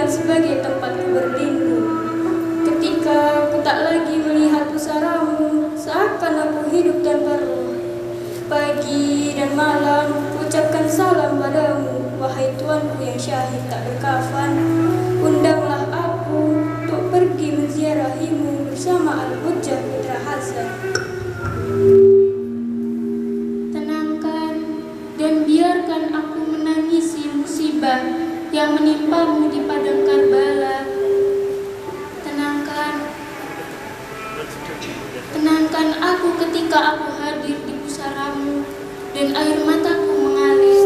sebagai tempatku berlindung. Ketika ku tak lagi melihat pusaramu, seakan aku hidup tanpa roh. Pagi dan malam ucapkan salam padamu, wahai Tuanku yang syahid tak berkafan. Undanglah aku untuk pergi menziarahimu bersama Al-Hujjah putra Hasan. Tenangkan dan biarkan aku menangisi musibah yang menimpamu di padang Karbala. Tenangkan aku ketika aku hadir di pusaramu dan air mataku mengalir.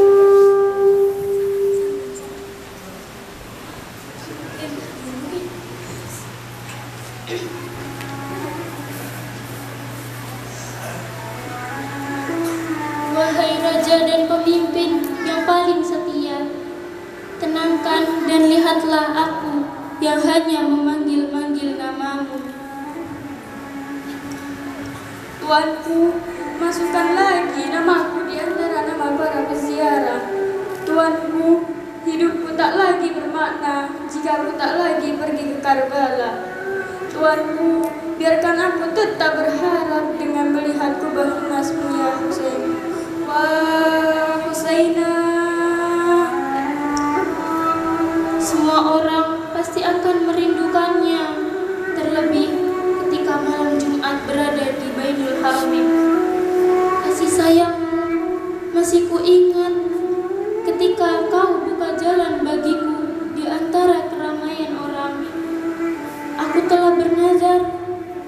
Wahai raja dan pemimpin yang paling setia, tenangkan dan lihatlah aku yang hanya memanggil-manggil namamu. Tuanku, masukkan lagi namaku di antara nama para peziarah. Tuanku, hidupku tak lagi bermakna jika aku tak lagi pergi ke Karbala. Tuanku, biarkan aku tetap berharap dengan melihat kubah emasmu ya Husain. Wah, Husainah. Semua orang pasti akan merindukannya, terlebih ketika malam Jumat berada di Bainul Haramain. Kasih sayangmu masih kuingat ketika kau buka jalan bagiku di antara keramaian orang. Aku telah bernazar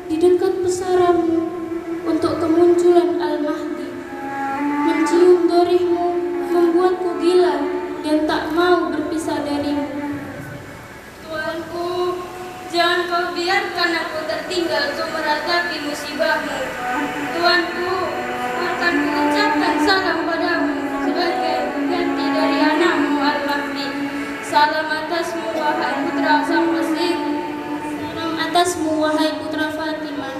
di dekat pusaramu untuk kemunculan Al-Mahdi. Mencium dorihmu membuatku gila dan tak mau berpisah darimu. Tuanku, jangan kau biarkan aku tertinggal untuk meratapi musibahmu. Tuanku, akan mengucapkan salam padamu sebagai ganti dari anakmu Al-Mahdi. Salam atasmu wahai putra Sang Masih. Salam atasmu wahai putra Fatimah.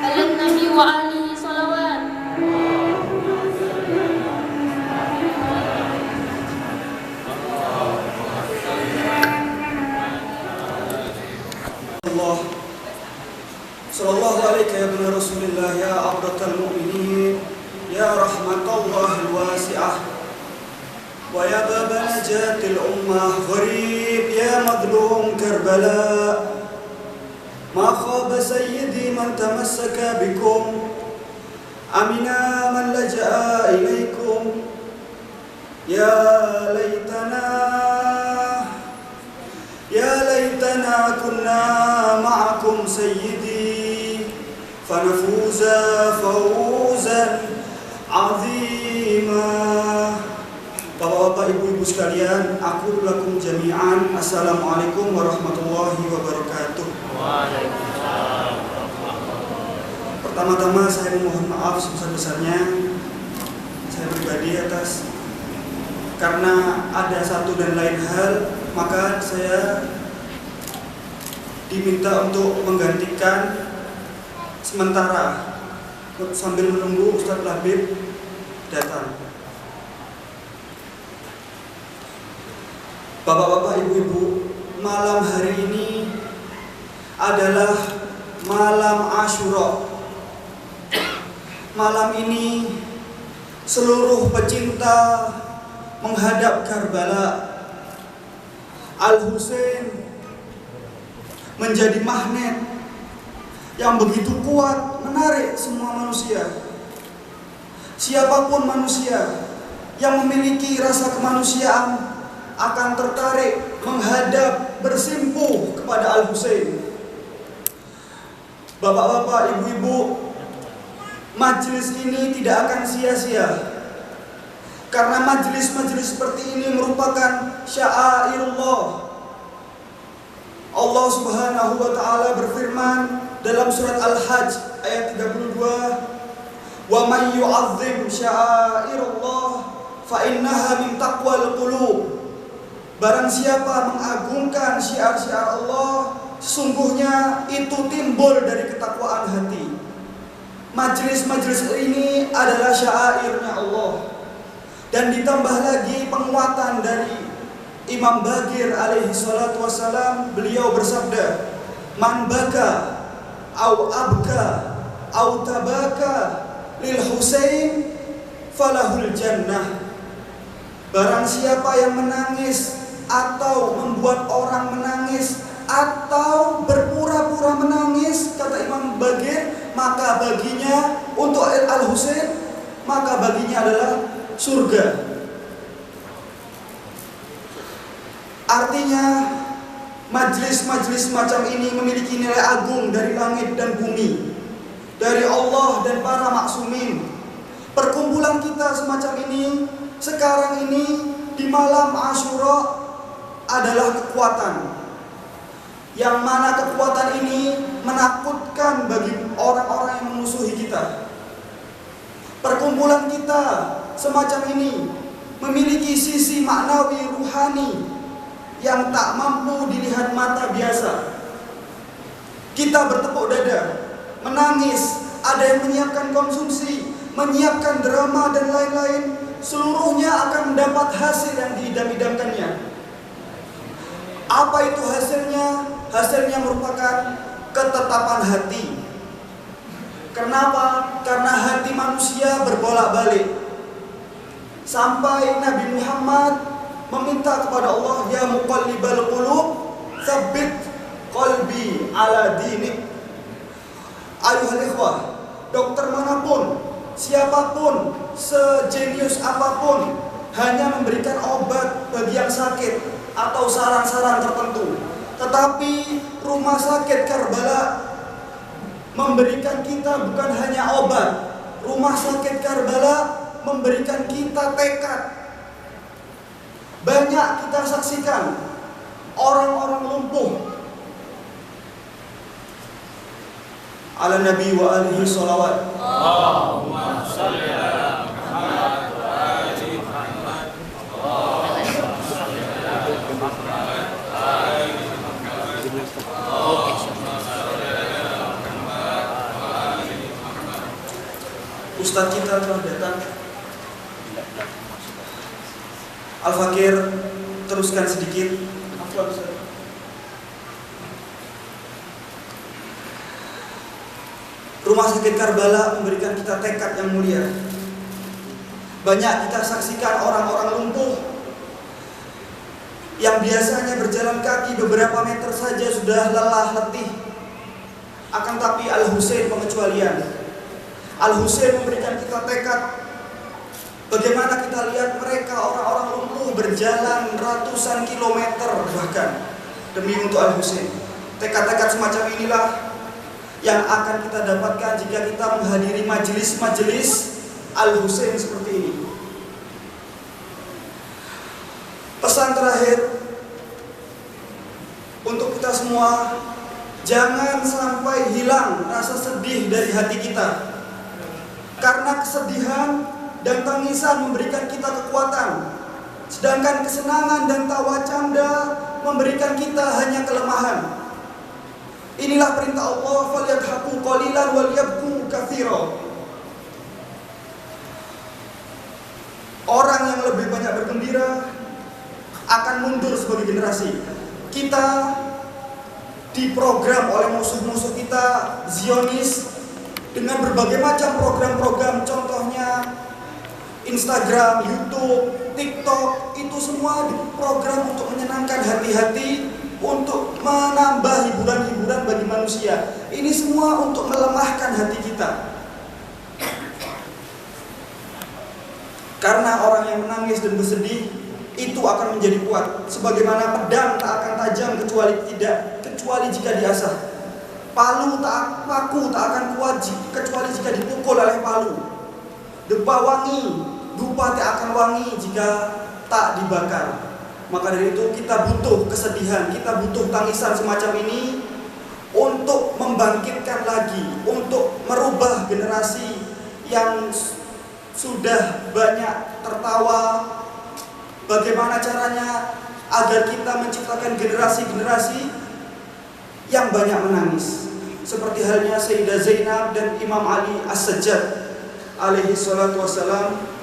Alan Nabi wa alihi salawat. Sallallahu alaihi ya ibn Rasulillah ya abdatal mu'minin ya rahmatallahil wasi'ah wa ya baba najatil ummah gharib ya madlum Karbala ma khaba sayyidi man tamassaka bikum amina man laja'a ilaikum ya laitana kunna ma'akum sayyidi فنفوز فوزا عظيما. Bapak-bapak, ibu-ibu sekalian, aku lakum jami'an. Assalamualaikum warahmatullahi wabarakatuh. Waalaikumsalam. Pertama-tama saya mohon maaf sebesar-besarnya saya pribadi atas karena ada satu dan lain hal, maka saya diminta untuk menggantikan sementara sambil menunggu Ustadz Labib datang. Bapak-bapak, ibu-ibu, malam hari ini adalah malam Asyura. Malam ini seluruh pecinta menghadap Karbala. Al-Husain menjadi magnet yang begitu kuat menarik semua manusia. Siapapun manusia yang memiliki rasa kemanusiaan akan tertarik menghadap bersimpuh kepada Al-Husain. Bapak-bapak, ibu-ibu, majelis ini tidak akan sia-sia. Karena majelis-majelis seperti ini merupakan sya'airullah. Allah Subhanahu wa taala berfirman dalam surat Al-Hajj ayat 32, "Wa may yu'azzim sya'airallah fa innaha min taqwal qulub." Barang siapa mengagungkan syiar-syiar Allah, sesungguhnya itu timbul dari ketakwaan hati. Majelis-majelis ini adalah sya'airnya Allah. Dan ditambah lagi penguatan dari Imam Baqir alaihi salatu wassalam, beliau bersabda, "Man baka au abka au tabaka lil Husain falahul jannah." Barang siapa yang menangis atau membuat orang menangis atau berpura-pura menangis, kata Imam Baqir, maka baginya untuk Al-Husain, maka baginya adalah surga. Artinya majlis-majlis macam ini memiliki nilai agung dari langit dan bumi, dari Allah dan para maksumin. Perkumpulan kita semacam ini sekarang ini di malam Asyura adalah kekuatan, yang mana kekuatan ini menakutkan bagi orang-orang yang memusuhi kita. Perkumpulan kita semacam ini memiliki sisi maknawi ruhani yang tak mampu dilihat mata biasa. Kita bertepuk dada, menangis, ada yang menyiapkan konsumsi, menyiapkan drama dan lain-lain. Seluruhnya akan mendapat hasil yang diidam-idamkannya. Apa itu hasilnya? Hasilnya merupakan ketetapan hati. Kenapa? Karena hati manusia berbolak-balik. Sampai Nabi Muhammad meminta kepada Allah, "Ya muqallibal qulub, tsabbit qalbi ala dinik." Ayuhal ikhwah, dokter manapun, siapapun, sejenius apapun, hanya memberikan obat bagi yang sakit atau saran-saran tertentu. Tetapi rumah sakit Karbala memberikan kita bukan hanya obat. Rumah sakit Karbala memberikan kita tekad. Banyak kita saksikan orang-orang lumpuh. Ala Nabi wa alihi sholawat. Allahumma sholli ala Muhammad wa ali Muhammad. Allahumma sholli ala Muhammad wa ali Muhammad. Allahumma sholli ala Muhammad wa ali Muhammad. Ustaz kita telah datang. Al-Fakir, teruskan sedikit. Afwan, Ustaz. Rumah sakit Karbala memberikan kita tekad yang mulia. Banyak kita saksikan orang-orang lumpuh yang biasanya berjalan kaki beberapa meter saja sudah lelah letih. Akan tapi Al-Husain pengecualian. Al-Husain memberikan kita tekad. Bagaimana kita lihat mereka orang-orang lumpuh berjalan ratusan kilometer bahkan demi untuk Al-Husain. Tekad-tekad semacam inilah yang akan kita dapatkan jika kita menghadiri majelis-majelis Al-Husain seperti ini. Pesan terakhir untuk kita semua, jangan sampai hilang rasa sedih dari hati kita. Karena kesedihan dan tangisan memberikan kita kekuatan, sedangkan kesenangan dan tawa canda memberikan kita hanya kelemahan. Inilah perintah Allah, falyadhaku qalilan walyabku katsira. Orang yang lebih banyak bergembira akan mundur sebagai generasi. Kita diprogram oleh musuh-musuh kita Zionis dengan berbagai macam program-program, contohnya Instagram, YouTube, TikTok, itu semua diprogram untuk menyenangkan hati-hati, untuk menambah hiburan-hiburan bagi manusia. Ini semua untuk melemahkan hati kita. Karena orang yang menangis dan bersedih itu akan menjadi kuat. Sebagaimana pedang tak akan tajam kecuali jika diasah. Paku tak akan kuat kecuali jika dipukul oleh palu. Dupa tak akan wangi jika tak dibakar. Maka dari itu kita butuh kesedihan, kita butuh tangisan semacam ini untuk membangkitkan lagi, untuk merubah generasi yang sudah banyak tertawa. Bagaimana caranya agar kita menciptakan generasi-generasi yang banyak menangis, seperti halnya Sayyidah Zainab dan Imam Ali As-Sajjad alaihi salatu wassalam.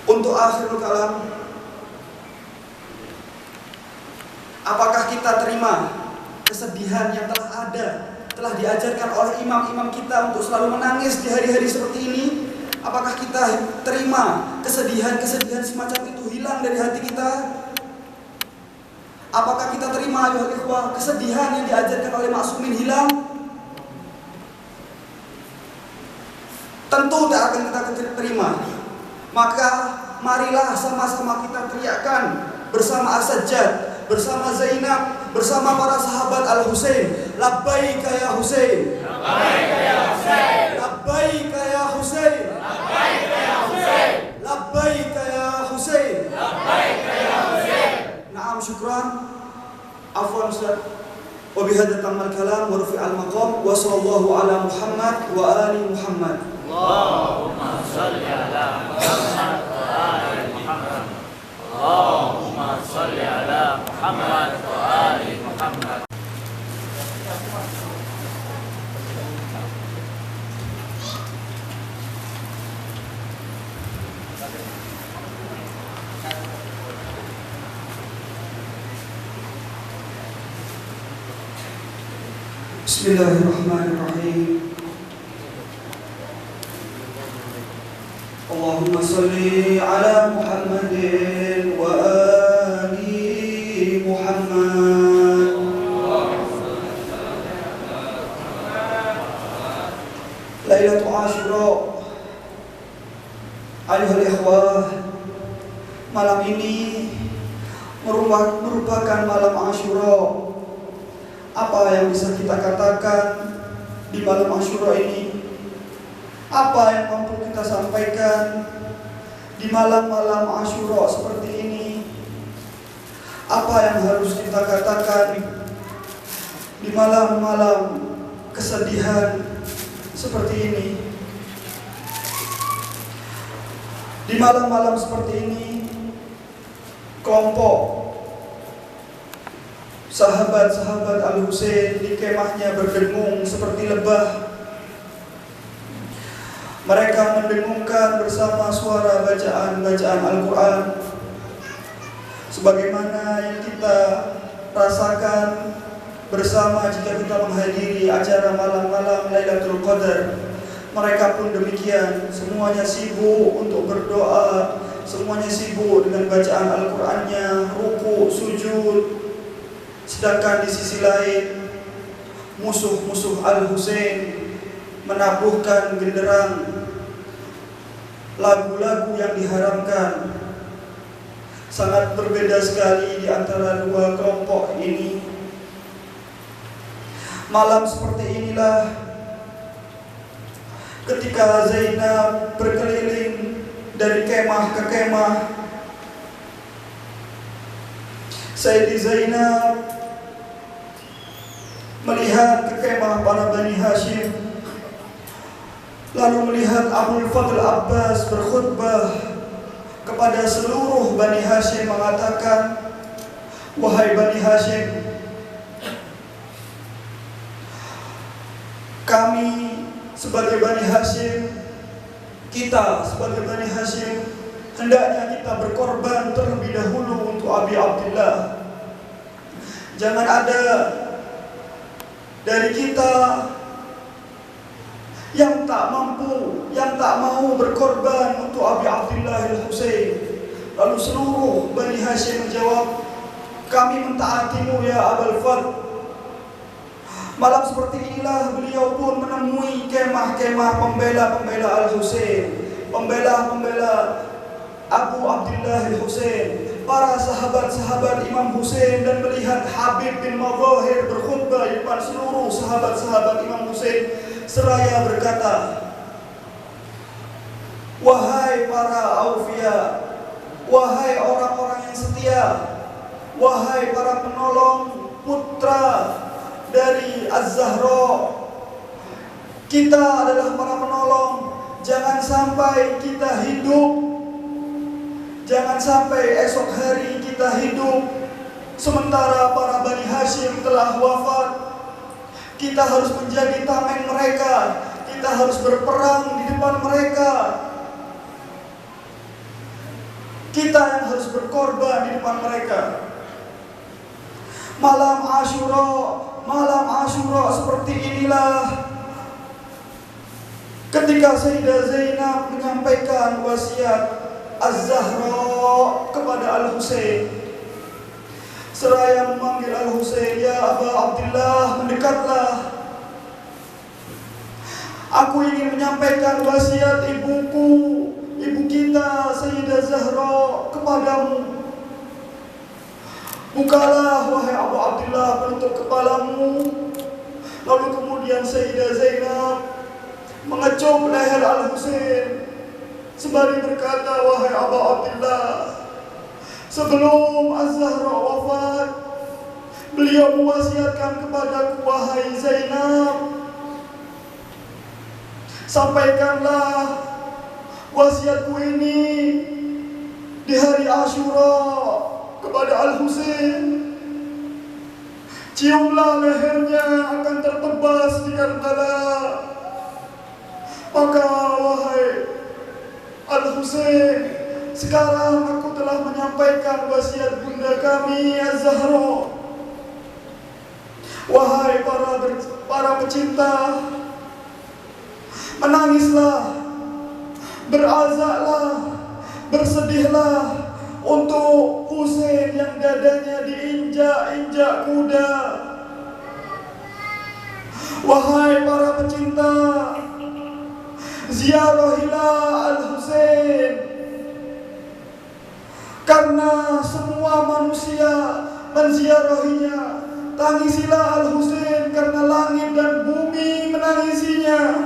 Untuk akhirul kalam, Apakah kita terima kesedihan yang telah diajarkan oleh imam-imam kita untuk selalu menangis di hari-hari seperti ini? Apakah kita terima kesedihan-kesedihan semacam itu hilang dari hati kita? Apakah kita terima ayuhal ikhwah kesedihan yang diajarkan oleh maksumin hilang? Tentu tak akan kita terima. Maka marilah sama-sama kita teriakkan bersama As-Sajjad, bersama Zainab, bersama para sahabat Al-Husain, labbaika ya Husain, labbaika ya Husain, labbaika ya Husain, labbaika ya Husain, labbaika ya Husain, labbaika ya Husain. Naam, syukran. Afwan Ustaz. Wa bihadza tamal kalam wa rufi'al maqam wa sallallahu ala Muhammad wa ali Muhammad. Allahumma shalli ala Muhammad wa ali Muhammad. Allahumma shalli ala Muhammad wa ali Muhammad. Bismillahirrahmanirrahim. Allahumma salli ala Muhammadin wa ali Muhammad. Lailatul Asyura. Ayuhal ikhwah, malam ini merupakan malam Asyura. Apa yang bisa kita katakan di malam Asyura ini? Apa yang mampu kita sampaikan di malam-malam Asyura seperti ini? Apa yang harus kita katakan di malam-malam kesedihan seperti ini? Di malam-malam seperti ini, kelompok sahabat-sahabat Al-Husain di kemahnya berdengung seperti lebah. Mereka mendengungkan bersama suara bacaan-bacaan Al-Quran, sebagaimana yang kita rasakan bersama jika kita menghadiri acara malam-malam Lailatul Qadar. Mereka pun demikian, semuanya sibuk untuk berdoa, semuanya sibuk dengan bacaan Al-Qurannya, ruku, sujud. Sedangkan di sisi lain, musuh-musuh Al-Husain menabuhkan genderang lagu-lagu yang diharamkan. Sangat berbeda sekali di antara dua kelompok ini. Malam seperti inilah ketika Zainab berkeliling dari kemah ke kemah. Sayyidi Zainab melihat ke kemah para Bani Hashim, lalu melihat Abul Fadl Abbas berkhutbah kepada seluruh Bani Hashim mengatakan, wahai Bani Hashim, kami sebagai Bani Hashim, kita sebagai Bani Hashim, hendaknya kita berkorban terlebih dahulu untuk Abi Abdullah. Jangan ada dari kita yang tak mampu, yang tak mau berkorban untuk Abi Abdullah Al-Husain. Lalu seluruh Bani Hashim menjawab, kami mentaatimu ya Abul Fadl. Malam seperti inilah beliau pun menemui kemah-kemah pembela-pembela Al-Husain, pembela-pembela Abu Abdullah Al-Husain, para sahabat-sahabat Imam Husain, dan melihat Habib bin Madzahir berkhutbah di depan seluruh sahabat-sahabat Imam Husain seraya berkata, wahai para aufiya, wahai orang-orang yang setia, wahai para penolong putra dari Az-Zahra, kita adalah para penolong. Jangan sampai kita hidup, jangan sampai esok hari kita hidup sementara para Bani Hashim telah wafat. Kita harus menjadi tameng mereka, kita harus berperang di depan mereka, kita yang harus berkorban di depan mereka. Malam Asyura seperti inilah ketika Sayyidah Zainab menyampaikan wasiat Az-Zahra kepada Al-Husain. Seraya memanggil Al-Husain, "Ya Aba Abdullah, mendekatlah. Aku ingin menyampaikan wasiat ibu kita Sayyidah Zahra kepadamu. Bukalah wahai Abu Abdullah penutup kepalamu." Lalu kemudian Sayyidah Zainab mengecup leher Al-Husain sembari berkata, "Wahai Abu Abdullah, sebelum Az-Zahra wafat, beliau mewasiatkan kepadaku, wahai Zainab, sampaikanlah wasiatku ini di hari Asyura kepada Al-Husain. Ciumlah lehernya akan tertebas di Karbala. Maka wahai Al-Husain, sekarang aku telah menyampaikan wasiat bunda kami Az-Zahra. Wahai para pecinta, menangislah, berazaklah, bersedihlah untuk Husain yang dadanya diinjak-injak kuda. Wahai para pecinta, ziarahilah Al-Husain, karena semua manusia menziarahinya. Tangisilah Al-Husain karena langit dan bumi menangisinya.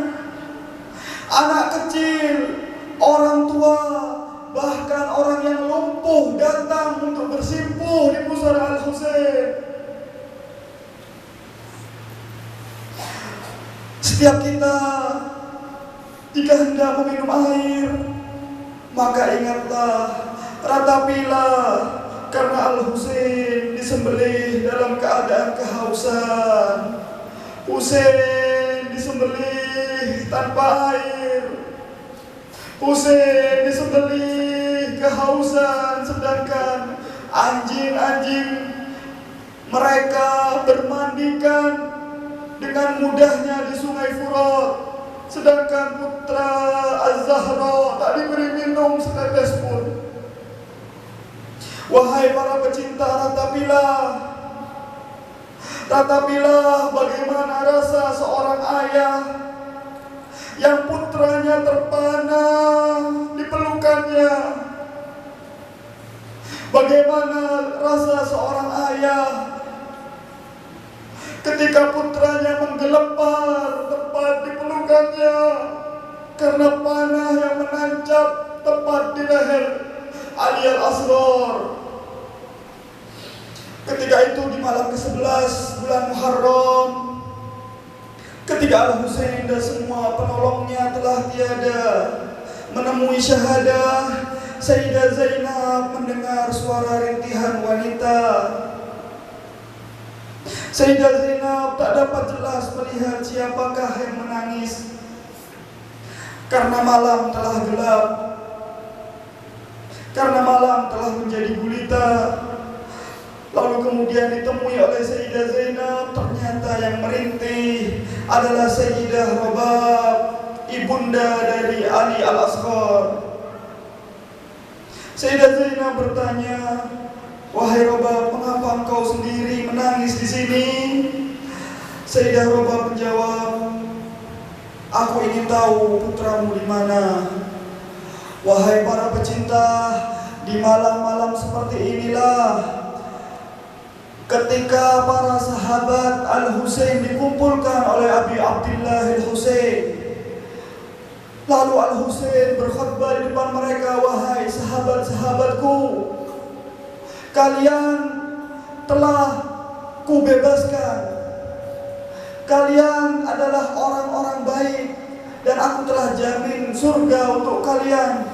Anak kecil, orang tua, bahkan orang yang lumpuh datang untuk bersimpuh di pusara Al-Husain. Setiap kita jika hendak meminum air, maka ingatlah, ratapilah, karena Al-Husain disembelih dalam keadaan kehausan. Husain disembelih tanpa air. Husain disembelih kehausan, sedangkan anjing-anjing mereka bermandikan dengan mudahnya di Sungai Furat, sedangkan putra Az-Zahra tak diberi minum setetes pun. Wahai para pecinta, ratapilah bagaimana rasa seorang ayah yang putranya terpana di pelukannya. Bagaimana rasa seorang ayah ketika putranya menggelepar tepat di pelukannya karena panah yang menancap tepat di leher Ali Al-Asghar. Ketika itu di malam ke-11 bulan Muharram, ketika Al-Husain dan semua penolongnya telah tiada menemui syahadah, Sayyidah Zainab mendengar suara rintihan wanita. Sayyidah Zainab tak dapat jelas melihat siapakah yang menangis karena malam telah gelap, karena malam telah menjadi gulita. Lalu kemudian ditemui oleh Sayyidah Zainab, ternyata yang merintih adalah Sayyidah Rabab, ibunda dari Ali Al-Asghar. Sayyidah Zainab bertanya, "Wahai Rabab, mengapa engkau sendiri menangis di sini?" Sayyidah Rabab menjawab, "Aku ingin tahu putramu di mana." Wahai para pecinta, di malam-malam seperti inilah ketika para sahabat Al-Husain dikumpulkan oleh Abi Abdullah Al-Husain. Lalu Al-Husain berkhutbah di depan mereka, "Wahai sahabat-sahabatku, kalian telah kubebaskan. Kalian adalah orang-orang baik dan aku telah jamin surga untuk kalian.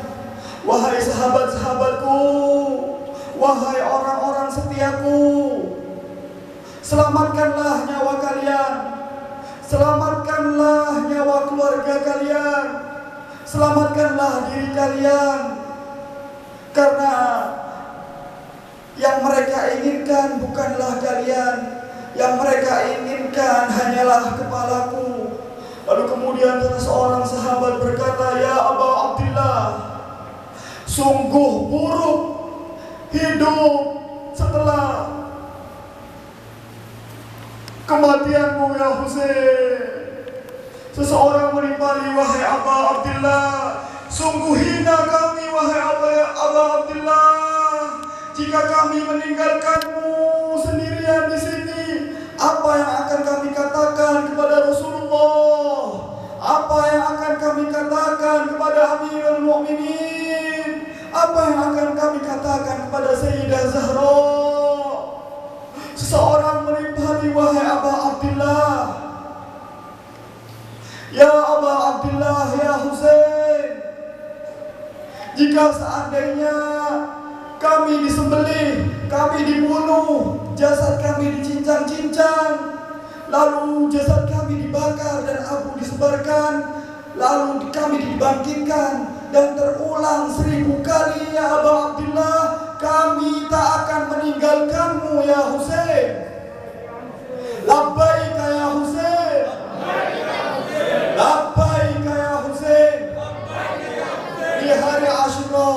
Wahai sahabat-sahabatku, wahai orang-orang setiaku, selamatkanlah nyawa kalian, selamatkanlah nyawa keluarga kalian, selamatkanlah diri kalian, karena Yang mereka inginkan bukanlah kalian, yang mereka inginkan hanyalah kepalaku. Lalu kemudian salah seorang sahabat berkata, ya Aba Abdillah, sungguh buruk hidup setelah kematianmu ya Husain. Seseorang menimpali, wahai Aba Abdillah, sungguh hina kami wahai Aba Abdillah, jika kami meninggalkanmu sendirian di sini. Apa yang akan kami katakan kepada Rasulullah? Apa yang akan kami katakan kepada Amirul Mukminin? Apa yang akan kami katakan kepada Sayyidah Zahra? Seseorang menimpali, wahai Aba Abdillah, ya Aba Abdillah, ya Husain, jika seandainya kami disembelih, kami dibunuh, jasad kami dicincang-cincang, lalu jasad kami dibakar dan abu disebarkan, lalu kami dibangkitkan dan terulang 1000 kali, ya Aba Abdillah, kami tak akan meninggalkanmu ya Husain. Labbaika ya Husain, labbaika ya Husain. Di hari Asyura,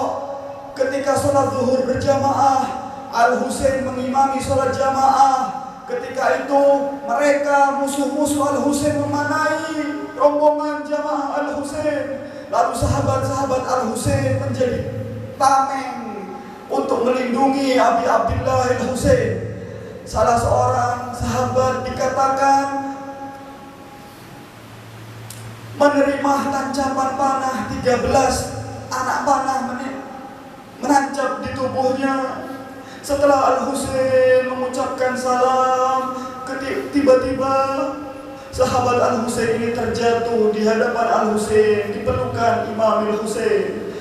ketika sholat zuhur berjamaah, Al-Husain mengimami sholat jamaah. Ketika itu mereka musuh-musuh Al-Husain memanai rombongan jamaah Al-Husain. Lalu sahabat-sahabat Al-Husain menjadi tameng untuk melindungi Abi Abdillah Al-Husain. Salah seorang sahabat dikatakan menerima tancapan panah 13 anak panah menancap di tubuhnya. Setelah Al-Husain mengucapkan salam, tiba-tiba sahabat Al-Husain ini terjatuh di hadapan Al-Husain, dipelukan Imam Al-Husain.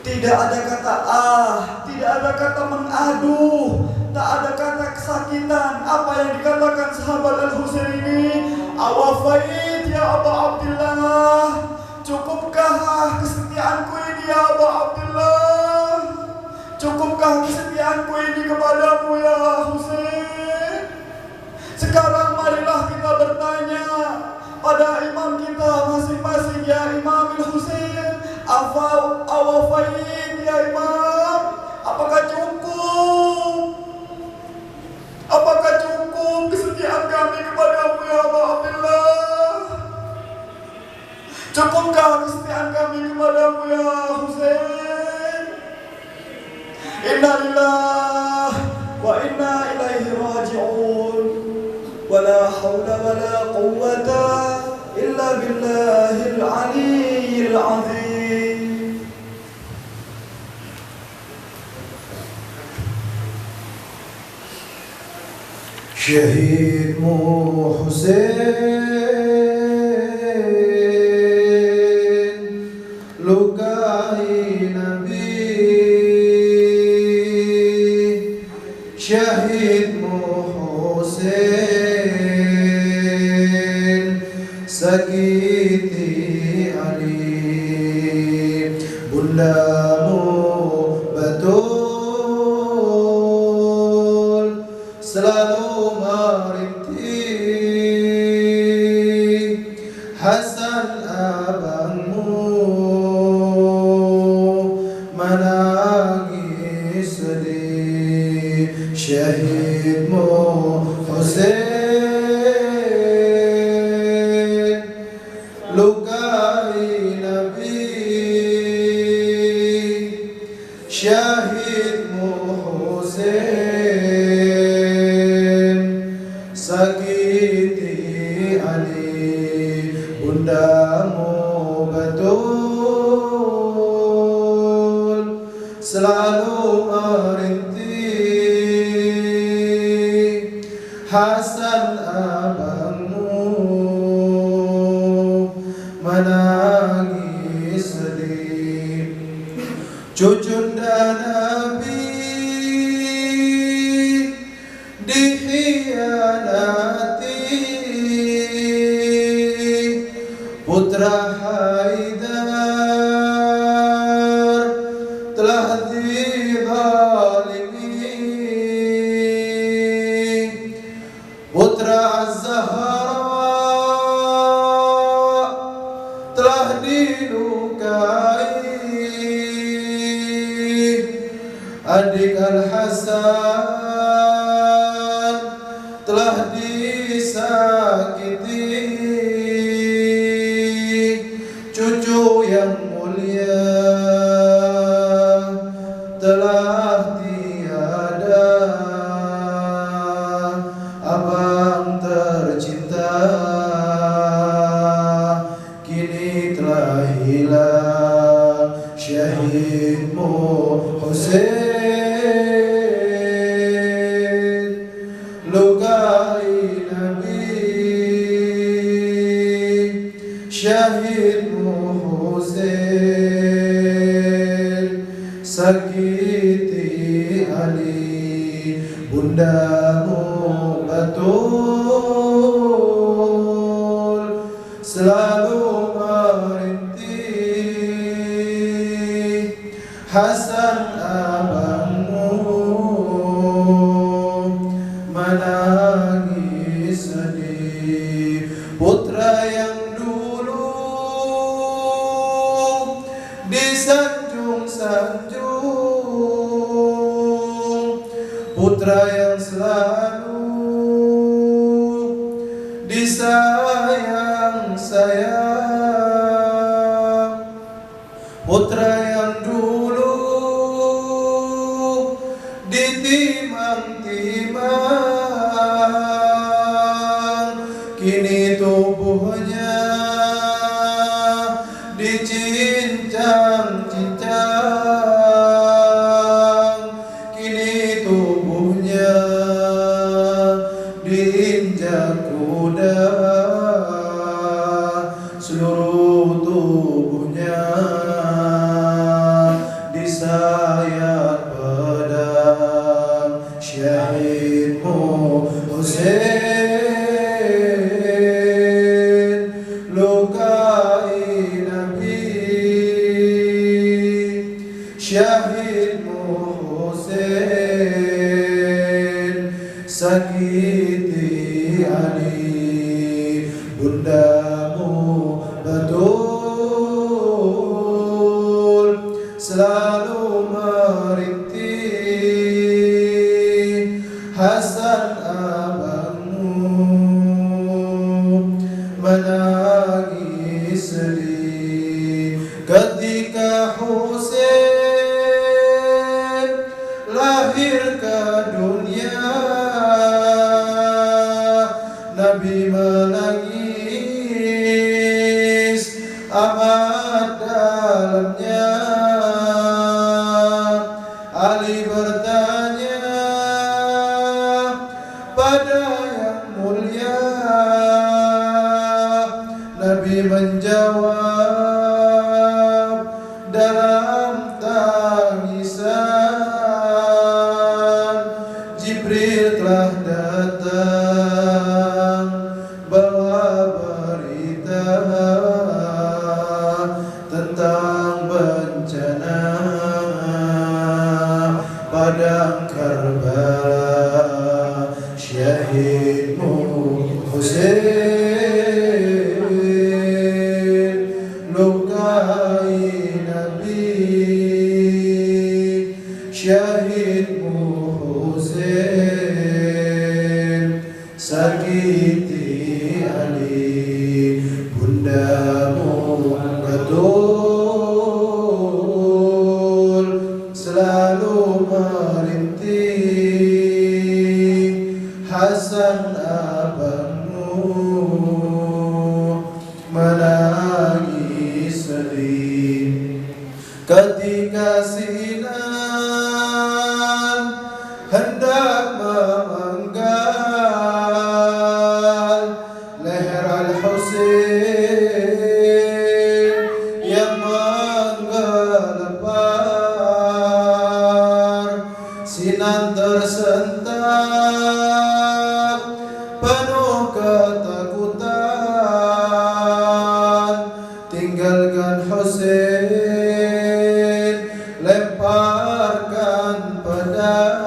Tidak ada kata tidak ada kata mengaduh, tak ada kata kesakitan. Apa yang dikatakan sahabat Al-Husain ini, awafait ya Aba Abdillah, cukupkah kesetiaanku ini ya Aba Abdillah? Cukupkah kesetiaanku ini kepadamu ya Husain? Sekarang marilah kita bertanya pada imam kita masing-masing, ya Imam Al-Husain, awafait ya Imam, apakah cukup? Apakah cukup kesetiaan kami kepadamu ya Aba Abdillah? Cukupkah kesetiaan kami kepadamu ya Husain? Inna lillahi wa inna ilaihi raji'un. Wala hawla wala quwwata illa billahil aliyyil azim. Syahidmu Husain, lukai Nabi. Syahidmu Husain, sakiti Ali. Bundamu betul selalu merintih. Hasan abangmu menangis sedih. Syahidmu Husain, lukai Nabi. Syahidmu Husain, sakiti Ali. Bundamu betul selalu merintih. Hasan abangmu menangis sedih. Cucunda Nabi dikhianati, putra Haidar telah dizalimi. adik Al-Hasan telah disakiti, cucu yang mulia telah tiada, abang tercinta kini telah hilang, syahidmu Husain, lukai Nabi, syahidmu Husain, sakiti Ali, bundamu betul, selalu merintih, Hasan abangmu menangis sedih, putra yang dulu disanjung-sanjung, putra yang selalu disayang-sayang, putra yang dulu ditimang-timang, kini tubuhnya dicincang-cincang, kini tubuhnya diinjak kuda, seluruh tubuhnya disayat pedang, syahidmu Husain, lukai Nabi, syahidmu Husain, sakiti Ali, bundamu betul, selalu merintih, Hasan abangmu menangis sedih, ketika Husain lahir ke dunia, Nabi menangis amat dalamnya. Ali bertanya pada yang mulia, Nabi menjawab dalam tangisan, Jibril telah datang bawa berita tentang bencana padang Karbala, syahidmu Husain, lukai Nabi, syahidmu Husain, sakiti Ali, bundamu betul, selalu merintih, Hasan abangmu menangis sedih, ketika Sinan hendak memenggal leher Al-Husain yang menggelepar, Sinan tersentak penuh ketakutan, tinggalkan Husain, lemparkan pedang,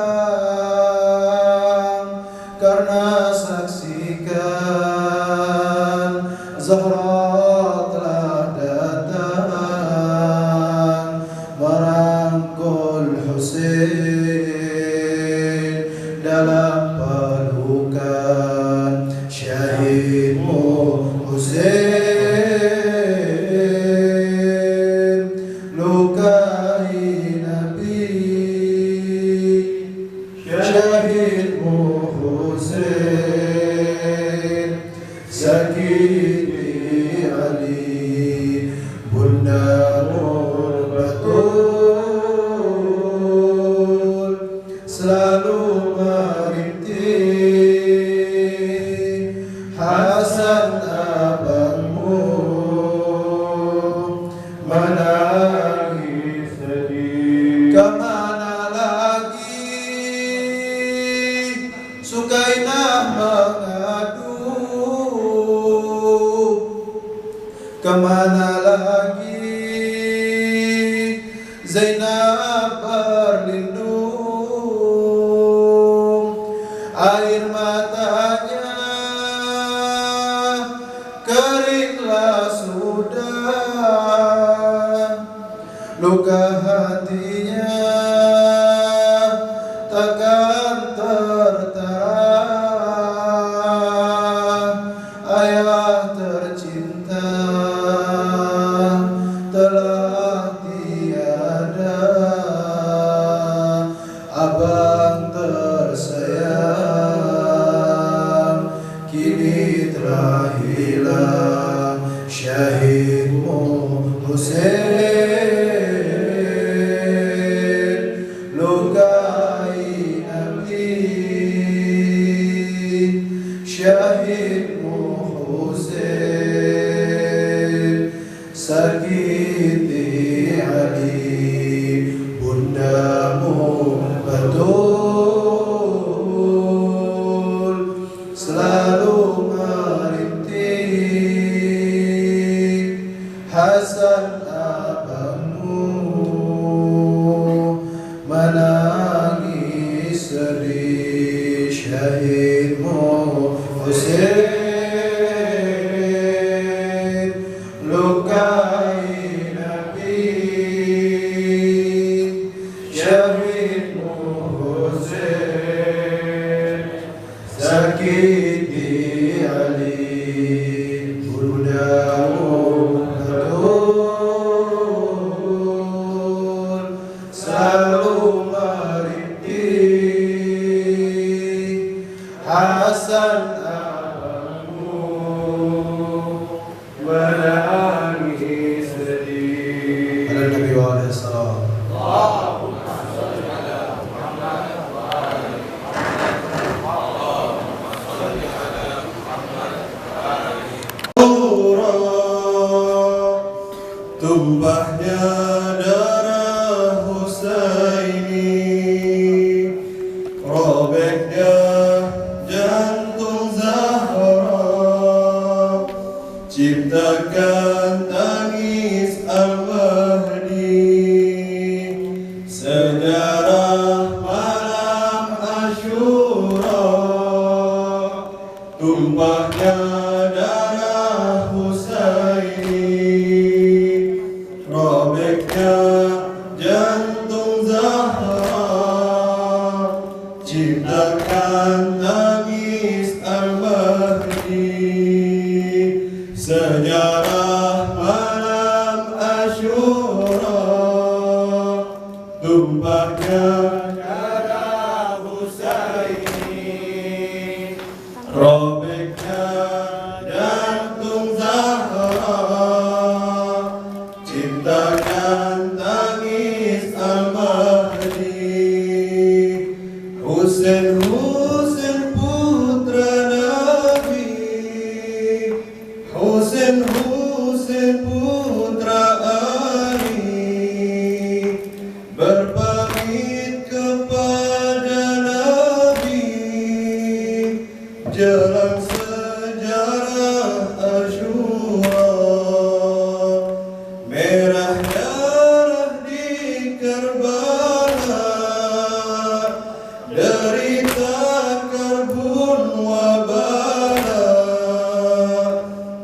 karena saksikan Zahra telah datang merangkul Husain. Zainab berlindung, air matanya keringlah sudah, luka hatinya takkan tertara. Ayah tercinta telah tiada, abang tersayang kini telah hilang. Syahidmu Husain lukai Nabi, syahidmu Husain sakiti Ali, bundamu betul selalu merintih. Hasan abangmu menangis sedih, syahidmu Husain lukai Nabi, syahidmu Husain sakiti Ali, bundamu betul selalu merintih. Hasan abangmu menangis sedih. Pada Nabi Muhammad SAW. Tumpahnya darah Husaini, robeknya jantung Zahra, ciptakan tangis Al-Mahdi, sejarah malam Asyura. Tumpahnya darah Husaini, robeknya jantung Zahra, ciptakan tangis Al-Mahdi, sejarah malam Asyura. Tumpahnya darah Husaini, robeknya jantung Zahra, ciptakan tangis Al-Mahdi. Husain, Husain putra Nabi, Husain, Husain putra Ali, berpamit kepada Nabi, jelang sejarah Asyura. Merah darah di Karbala, derita karbun wabala,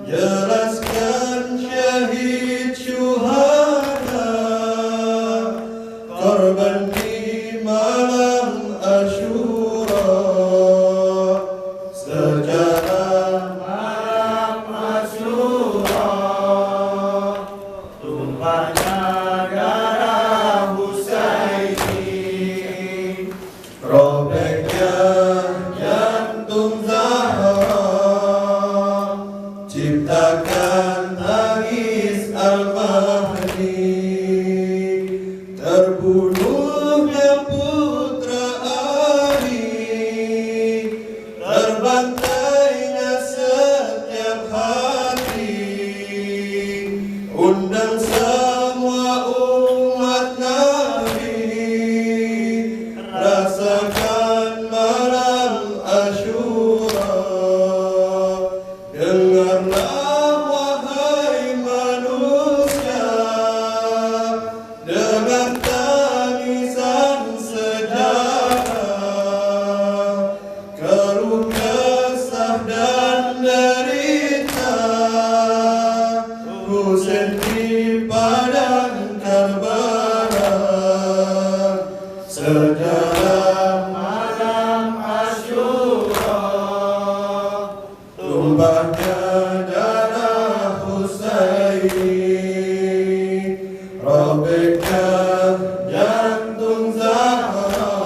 jelaskan syahid syuhada, korban di malam Asyura, sejarah malam Asyura. Tumpahnya darah Husaini, robeknya jantung Zahra, ciptakan tangis Al-Mahdi, terbunuh sejarah malam Asyura, tumpahnya darah Husaini, robeknya jantung Zahra,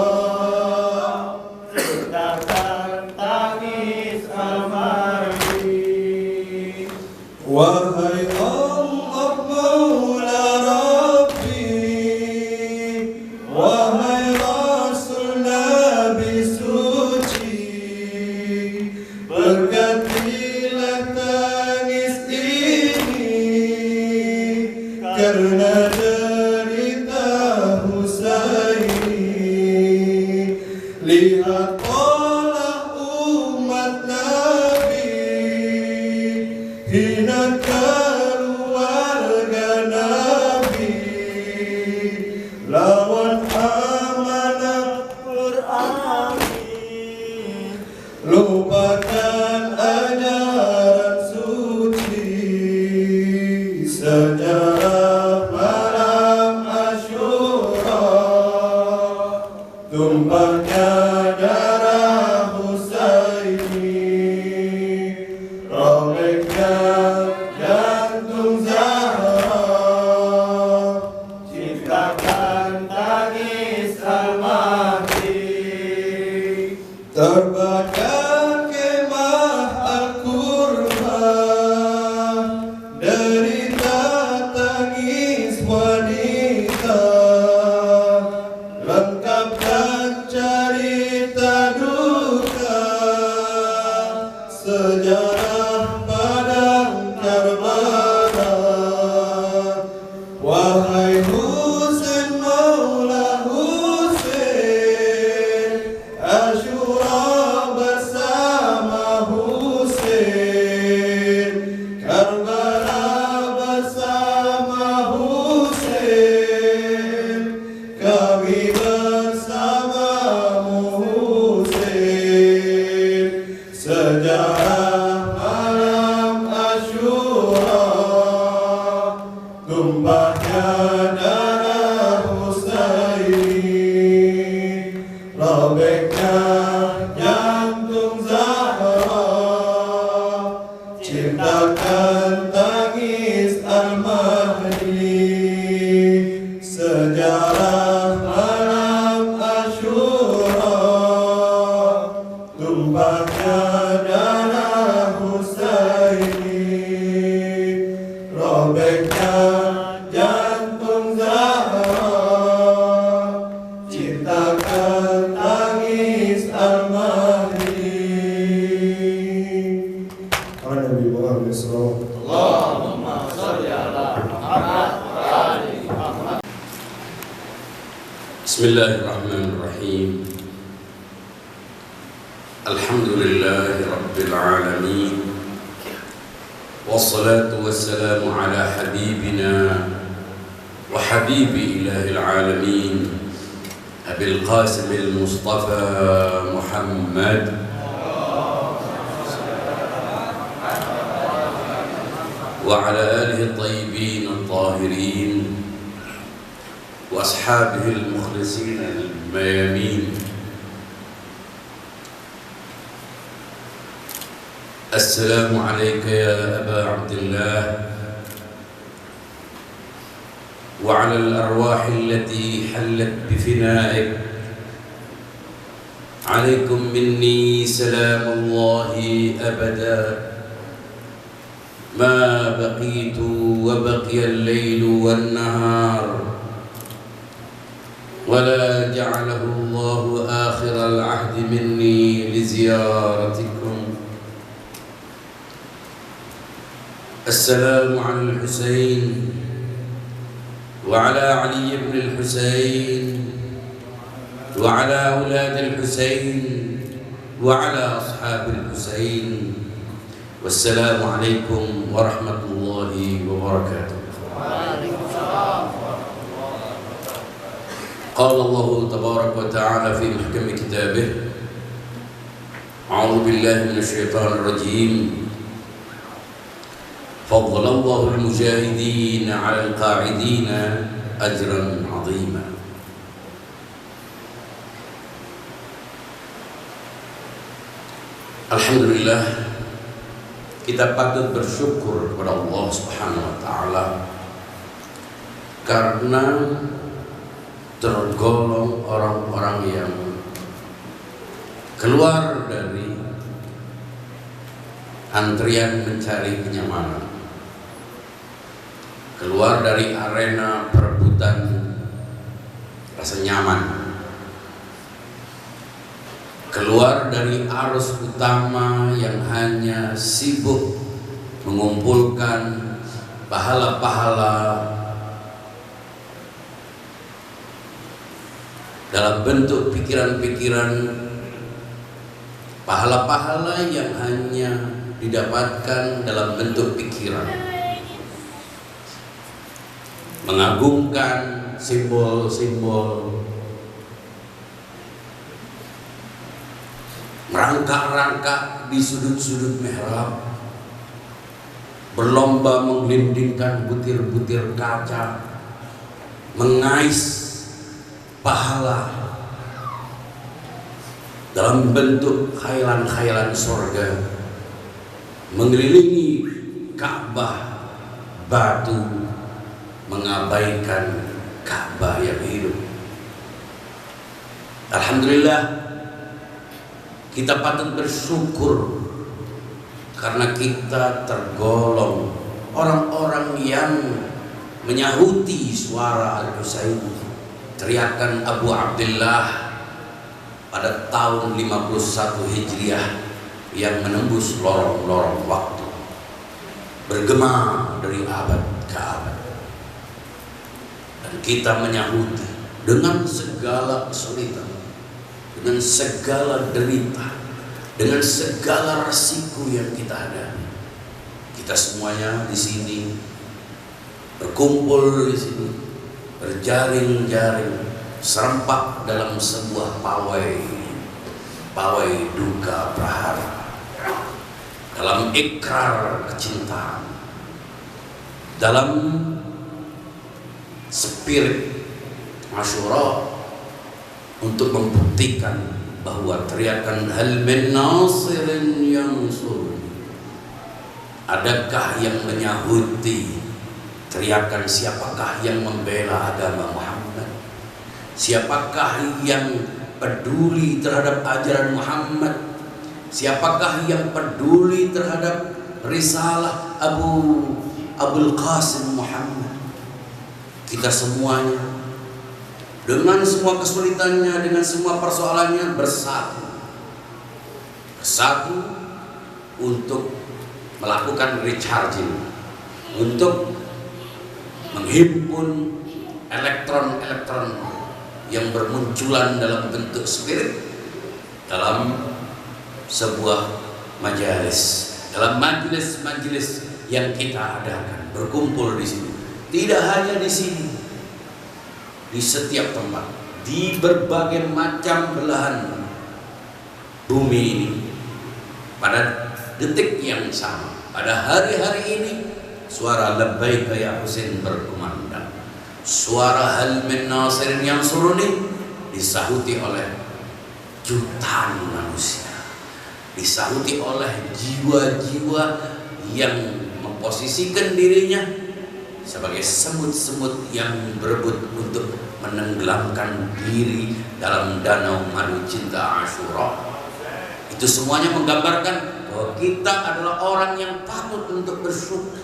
sedangkan tangis Al-Mahdi. Wahai Allah Maula Rabbi, wahai Rasul Nabi suci, bergantilah tangis ini karena derita Husaini. Lihatlah umat Nabi, hina keluarga Nabi, lawan amanah Qur'ani, lupakan ajaran suci. Sejarah malam Asyura, tumpahnya darah Husaini, robeknya jantung Zahra, ciptakan tangis Al-Mahdi. Terbakar kemah Al-Qurba, derita tangis wanita, lengkapkan cerita duka, sejarah padang Karbala. Wahai Husain Maula Husain, Asyura bersama Husain, Karbala bersama Husain, kami bersamamu Husain. Sejarah malam Asyura, tumpahnya darah Husaini, robeknya jantung Zahra, ciptakan tangis Al-Mahdi. Sejarah malam Asyura, tumpahnya darah Husaini, robeknya jantung Zahra, ciptakan tangis Al-Mahdi. Nabi Muhammad sallallahu Allahumma salli ala Muhammad wa ali Muhammad. Bismillahirrahmanirrahim. Alhamdulillahi Rabbil Alamin, wassalatu wassalamu ala habibina wa habibi ilahil alamin, Abil Qasim al-Mustafa Muhammad wa ala alihi at-tayyibin at-tahirin wa ashabihi al-mukhlisin al-mayamin. Assalamu alayka ya Aba Abdillah wa ala al-arwah allati hallat bifina'ik. Alaykum minni salamullahi abada ما بقيت وبقي الليل والنهار، ولا جعله الله آخر العهد مني لزيارتكم. السلام على الحسين وعلى علي بن الحسين وعلى أولاد الحسين وعلى أصحاب الحسين. والسلام عليكم ورحمة الله وبركاته. قال الله تبارك وتعالى في محكم كتابه: أعوذ بالله من الشيطان الرجيم. فضل الله المجاهدين على القاعدين أجرا عظيما. Alhamdulillah, kita patut bersyukur kepada Allah Subhanahu wa taala karena tergolong orang-orang yang keluar dari antrian mencari kenyamanan, keluar dari arena perebutan rasa nyaman, keluar dari arus utama yang hanya sibuk mengumpulkan pahala-pahala dalam bentuk pikiran-pikiran, pahala-pahala yang hanya didapatkan dalam bentuk pikiran, mengagungkan simbol-simbol, merangkak-rangkak di sudut-sudut mihrab, berlomba menggelindingkan butir-butir kaca, mengais pahala dalam bentuk khayalan-khayalan surga, mengelilingi Ka'bah batu, mengabaikan Ka'bah yang hidup. Alhamdulillah, kita patut bersyukur karena kita tergolong orang-orang yang menyahuti suara Al-Husain, teriakan Abu Abdullah pada tahun 51 Hijriah yang menembus lorong-lorong waktu, bergema dari abad ke abad. Dan kita menyahuti dengan segala kesulitan, dengan segala derita, dengan segala resiko yang kita hadapi. Kita semuanya di sini berkumpul di sini, berjaring-jaring, serempak dalam sebuah pawai duka prahara, dalam ikrar kecintaan, dalam spirit Asyura, untuk membuktikan bahwa teriakan hal min nasirin yansuruni, adakah yang menyahuti teriakan siapakah yang membela agama Muhammad, siapakah yang peduli terhadap ajaran Muhammad, siapakah yang peduli terhadap risalah Abul Qasim Muhammad. Kita semuanya dengan semua kesulitannya, dengan semua persoalannya bersatu untuk melakukan recharging, untuk menghimpun elektron-elektron yang bermunculan dalam bentuk spirit dalam sebuah majelis, dalam majelis-majelis yang kita adakan, berkumpul di sini. Tidak hanya di sini, di setiap tempat, di berbagai macam belahan bumi ini, pada detik yang sama, pada hari-hari ini, suara labbaika ya Husain berkumandang. Suara hal min nasirin yansuruni disahuti oleh jutaan manusia, disahuti oleh jiwa-jiwa yang memposisikan dirinya sebagai semut-semut yang berebut untuk menenggelamkan diri dalam danau madu cinta Asyura. Itu semuanya menggambarkan bahwa kita adalah orang yang patut untuk bersyukur.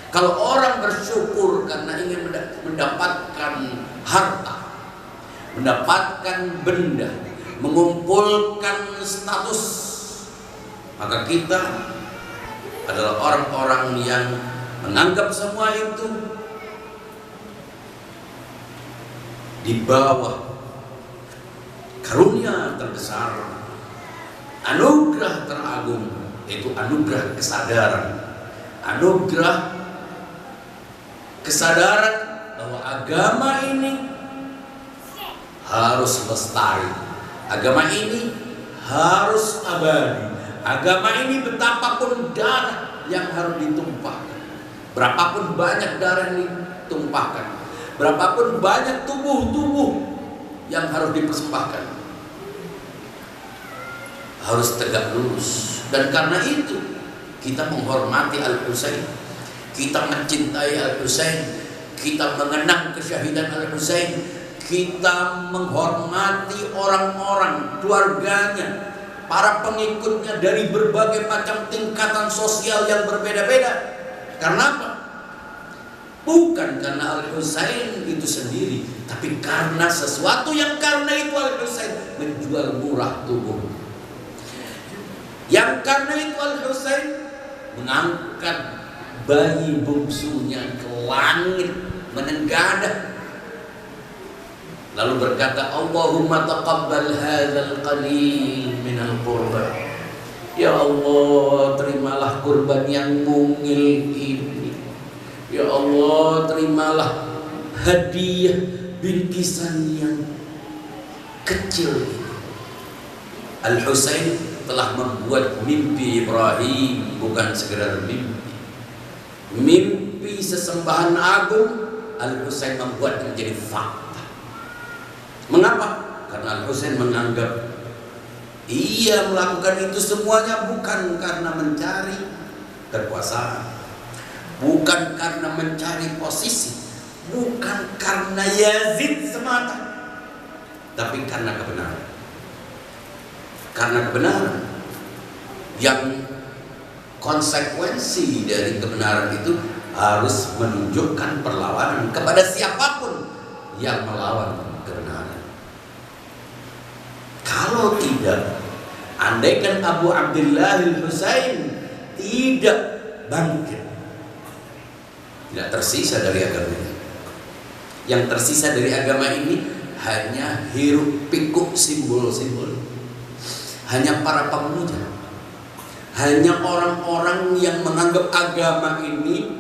Kalau orang bersyukur karena ingin mendapatkan harta, mendapatkan benda, mengumpulkan status, maka kita adalah orang-orang yang menganggap semua itu di bawah karunia terbesar, anugerah teragung, yaitu anugerah kesadaran bahwa agama ini harus lestari, agama ini harus abadi, agama ini betapapun darah yang harus ditumpahkan, berapapun banyak darah yang ditumpahkan, berapapun banyak tubuh-tubuh yang harus dipersembahkan, harus tegak lurus. Dan karena itu kita menghormati Al-Husain, kita mencintai Al-Husain, kita mengenang kesyahidan Al-Husain, kita menghormati orang-orang, keluarganya, para pengikutnya dari berbagai macam tingkatan sosial yang berbeda-beda. Karena apa? Bukan karena Al-Husain itu sendiri, tapi karena sesuatu yang karena itu Al-Husain menjual murah tubuh. Yang karena itu Al-Husain mengangkat bayi bungsunya ke langit menenggadah, lalu berkata, Allahumma taqabbal hadzal qalil minal qurban. Ya Allah, terimalah kurban yang mungil ini. Ya Allah, terimalah hadiah bingkisan yang kecil ini. Al-Husain telah membuat mimpi Ibrahim bukan sekedar mimpi. Mimpi sesembahan agung, Al-Husain membuat menjadi fakta. Mengapa? Karena Al-Husain menganggap ia melakukan itu semuanya bukan karena mencari kekuasaan, bukan karena mencari posisi, bukan karena Yazid semata, tapi karena kebenaran. Karena kebenaran yang konsekuensi dari kebenaran itu harus menunjukkan perlawanan kepada siapapun yang melawan kebenaran. Kalau tidak, andaikan Abu Abdullah Al-Husain tidak bangkit, tidak tersisa dari agama ini. Yang tersisa dari agama ini hanya hiruk pikuk simbol-simbol, hanya para pemuja, hanya orang-orang yang menganggap agama ini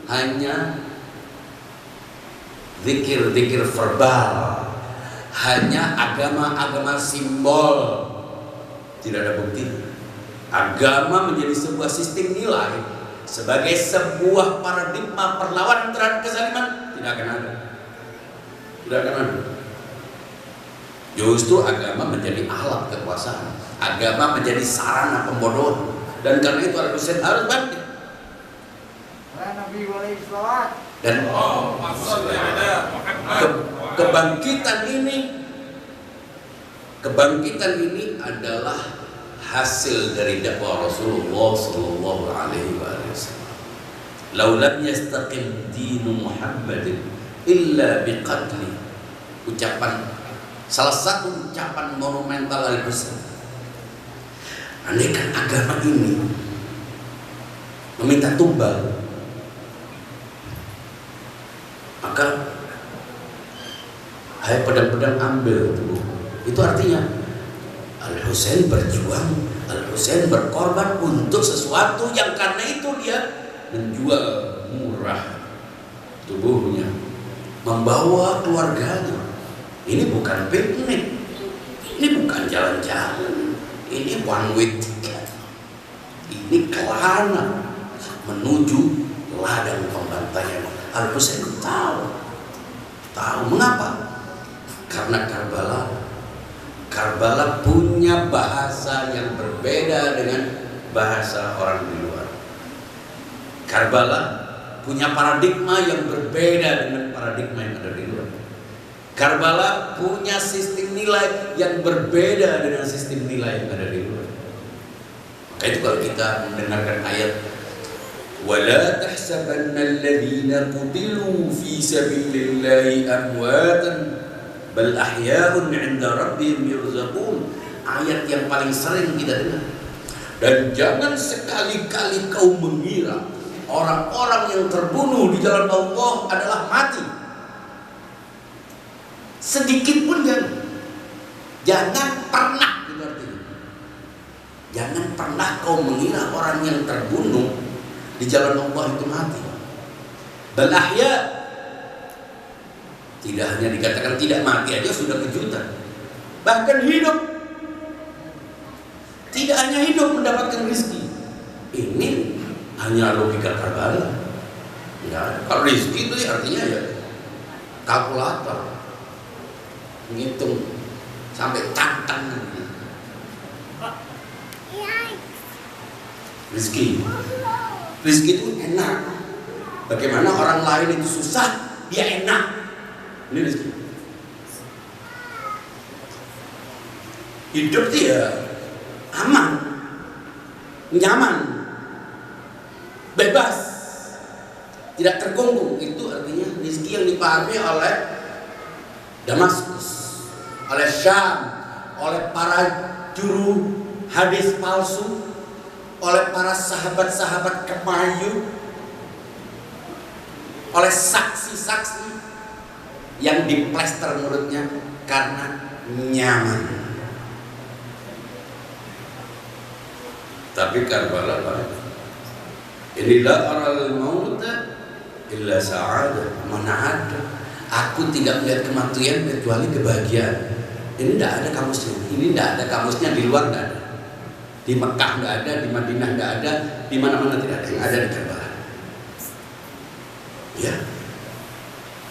hanya zikir-zikir verbal, hanya agama-agama simbol, tidak ada bukti. Agama menjadi sebuah sistem nilai, sebagai sebuah paradigma perlawanan terhadap kezaliman, tidak akan ada. Tidak akan ada. Justru agama menjadi alat kekuasaan, agama menjadi sarana pembodohan, dan karena itu Al-Husain harus bangkit. Dan kebangkitan ini adalah hasil dari dakwah Rasulullah Sallallahu Alaihi Wasallam. Laulam yastaqim dinu Muhammadin illa biqatli. Salah satu ucapan monumental Al-Husain. Andaikan agama ini meminta tumbal, maka hai pedang-pedang ambil tubuh. Itu artinya Al-Husain berjuang, Al-Husain berkorban untuk sesuatu yang karena itu dia menjual murah tubuhnya, membawa keluarganya. Ini bukan piknik, ini bukan jalan-jalan, ini one way ticket, ini kelana menuju ladang pembantaian. Al-Husain tahu mengapa? Karena Karbala punya bahasa yang berbeda dengan bahasa orang di luar. Karbala punya paradigma yang berbeda dengan paradigma yang ada di luar. Karbala punya sistem nilai yang berbeda dengan sistem nilai yang ada di luar. Maka itu kalau kita mendengarkan ayat وَلَا تَحْسَبَنَّ الَّذِينَ قُتِلُوا فِي سَبِيلِ اللَّهِ أَمْوَاتًا بَلْ أَحْيَاءٌ عِنْدَ رَبِّهِمْ يُرْزَقُونَ. Ayat yang paling sering kita dengar. Dan jangan sekali-kali kau mengira orang-orang yang terbunuh di jalan Allah adalah mati. Sedikit pun jangan pernah, itu artinya. Jangan pernah kau mengira orang yang terbunuh di jalan Allah itu mati. Bal ahya, tidak hanya dikatakan tidak mati aja sudah kejutan, bahkan hidup. Tidak hanya hidup mendapatkan rezeki. Ini hanya logika Karbala. Ya, kalau rezeki itu artinya ya kalkulator, menghitung sampai tantang. Rizki itu enak. Bagaimana orang lain itu susah, dia enak. Ini rezeki. Hidup dia aman, nyaman, bebas, tidak terkungkung. Itu artinya rezeki yang dipahami oleh Damaskus, oleh Syam, oleh para juru hadis palsu, oleh para sahabat-sahabat kemayu, oleh saksi-saksi yang diplester mulutnya karena nyaman. Tapi Karbala inilah aral mauta illa sa'adah. Mana ada aku tidak melihat kematian kecuali kebahagiaan. Ini tidak ada kamusnya. Ini tidak ada kamusnya, di luar tidak ada. Di Mekah tidak ada, di Madinah tidak ada, di mana-mana tidak ada. Yang ada di Karbala. Ya.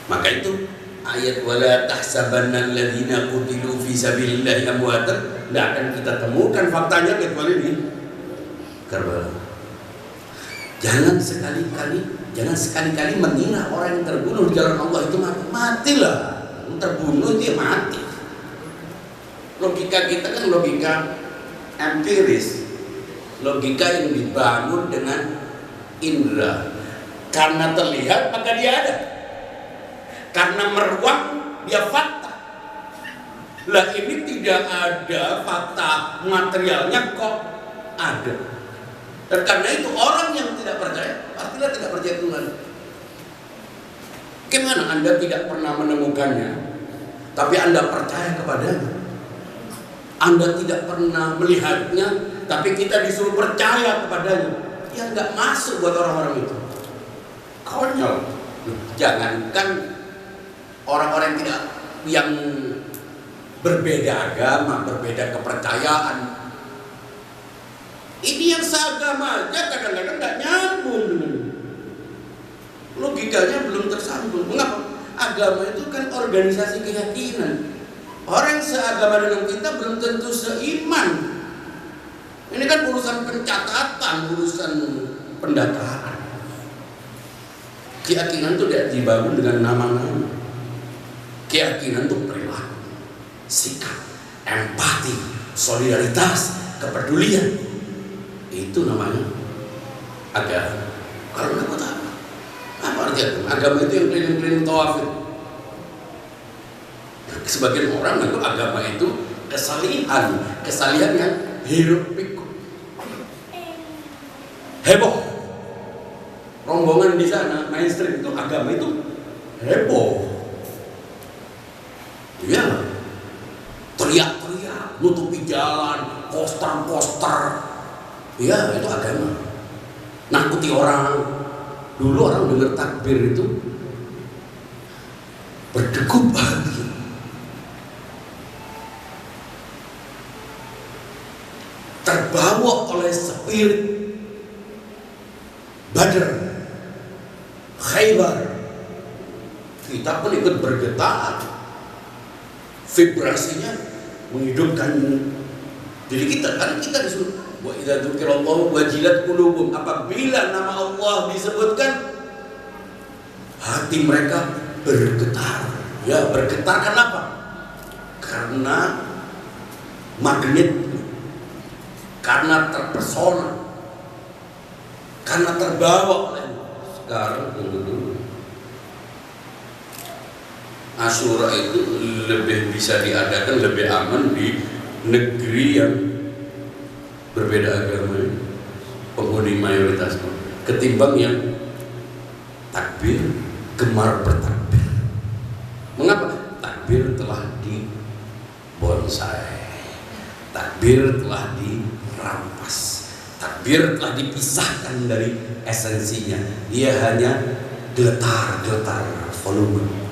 Maka itu ayat wala tahsabanna alladziina qutilu fi sabilillahi amwatan tidak akan kita temukan faktanya kecuali di Karbala. Jangan sekali-kali mengira orang yang terbunuh di jalan Allah itu mati. Matilah. Terbunuh dia mati. Logika kita kan logika empiris. Logika yang dibangun dengan indera. Karena terlihat maka dia ada. Karena meruang dia fakta. Lah ini tidak ada fakta materialnya kok ada. Dan karena itu orang yang tidak percaya pastilah tidak percaya Tuhan. Gimana Anda tidak pernah menemukannya tapi Anda percaya kepadanya? Anda tidak pernah melihatnya tapi kita disuruh percaya kepadanya. Ya nggak masuk buat orang-orang itu. Konyol. Jangankan orang-orang yang berbeda agama, berbeda kepercayaan. Ini yang seagama aja kadang-kadang nggak nyambung dengan logikanya, belum tersambung. Mengapa? Agama itu kan organisasi keyakinan. Orang yang seagama dengan kita belum tentu seiman. Ini kan urusan pencatatan, urusan pendataan. Keyakinan itu tidak dibangun dengan nama-nama. Keyakinan itu perilaku, sikap, empati, solidaritas, kepedulian. Itu namanya agama. Kalau nggak tahu apa artinya agama itu yang keliling-keliling tawaf itu. Sebagian orang menganggap agama itu kesalihan yang hiruk pikuk, heboh. Rombongan di sana mainstream itu agama itu heboh. Iya, teriak-teriak, nutupi jalan, poster-poster. Ya itu agama. Nakuti orang. Dulu orang dengar takbir itu berdegup hati. Terbawa oleh spirit Badr, Khaybar. Kita pun ikut bergetar. Vibrasinya menghidupkan diri kita. Kan kita disuruh wa idza dzukirallahu wajilat qulubum. Apabila nama Allah disebutkan hati mereka bergetar. Ya, bergetar kenapa? Karena magnet, karena terpesona, karena terbawa oleh. Sekarang dulu Asyura itu lebih bisa diadakan, lebih aman di negeri yang berbeda agama, penghuni mayoritas, ketimbang yang takbir, gemar bertakbir. Mengapa? Takbir telah dibonsai, takbir telah dirampas, takbir telah dipisahkan dari esensinya. Dia hanya geletar-geletar volume.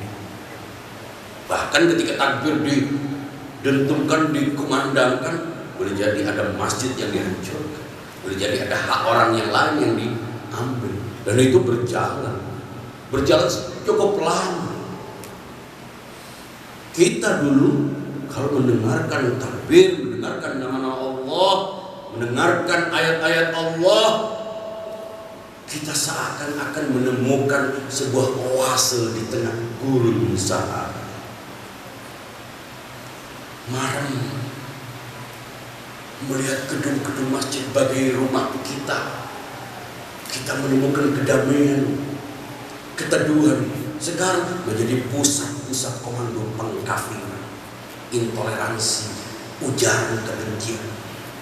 Bahkan ketika takbir didentumkan, dikumandangkan, boleh jadi ada masjid yang dihancurkan, boleh jadi ada hak orang yang lain yang diambil, dan itu berjalan cukup lama. Kita dulu kalau mendengarkan takbir, mendengarkan nama-nama Allah, mendengarkan ayat-ayat Allah, kita seakan-akan menemukan sebuah oase di tengah gurun Sahara. Marem melihat gedung-gedung masjid bagai rumah kita. Kita menemukan kedamaian, keteduhan. Sekarang menjadi pusat-pusat komando pengkafiran, intoleransi, ujaran kebencian.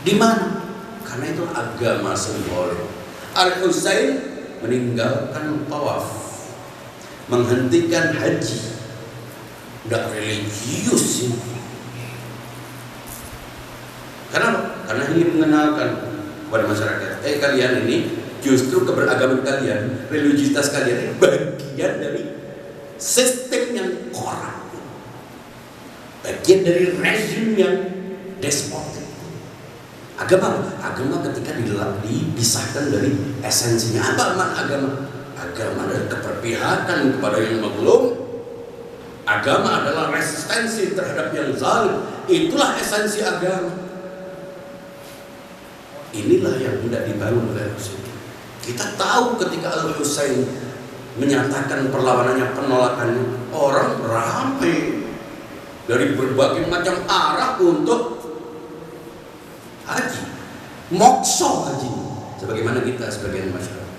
Di mana? Karena itu agama simbolik. Al-Husain meninggalkan tawaf, menghentikan haji. Udah religius ini. Kenapa? Karena ingin mengenalkan kepada masyarakat, kalian ini justru keberagaman kalian, religiusitas kalian ini bagian dari sistem yang korup, bagian dari rezim yang despotik. Agama ketika dipisahkan dari esensinya. Apa makna agama? Agama adalah keberpihakan kepada yang mazlum. Agama adalah resistensi terhadap yang zalim. Itulah esensi agama. Inilah yang hendak dibangun oleh Husain. Kita tahu ketika Al-Husain menyatakan perlawanannya, penolakannya, orang ramai dari berbagai macam arah untuk haji, mokso haji, sebagaimana kita sebagian masyarakat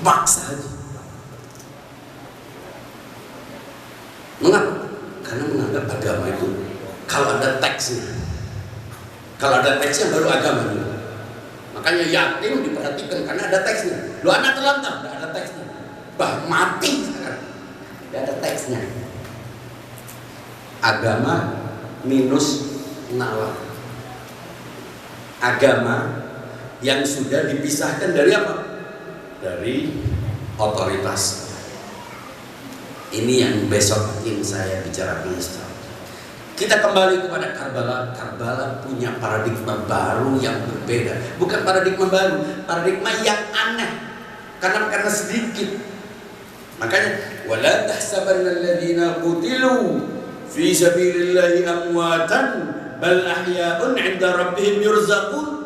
paksa haji. Mengapa? Karena menganggap agama itu kalau ada teksnya, baru agama. Makanya yatim diperhatikan karena ada teksnya. Lu anak terlantar, tidak ada teksnya. Bah mati sekarang, tidak ada teksnya. Agama minus nalar. Agama yang sudah dipisahkan dari apa? Dari otoritas. Ini yang besok ingin saya bicarakan. Kita kembali kepada Karbala. Karbala punya paradigma baru yang berbeda. Bukan paradigma baru, paradigma yang aneh. Karena sedikit. Makanya wala tahsabanna alladziina qutilu fi sabilillahi amwatan bal ahya'un 'inda rabbihim yurzaqun.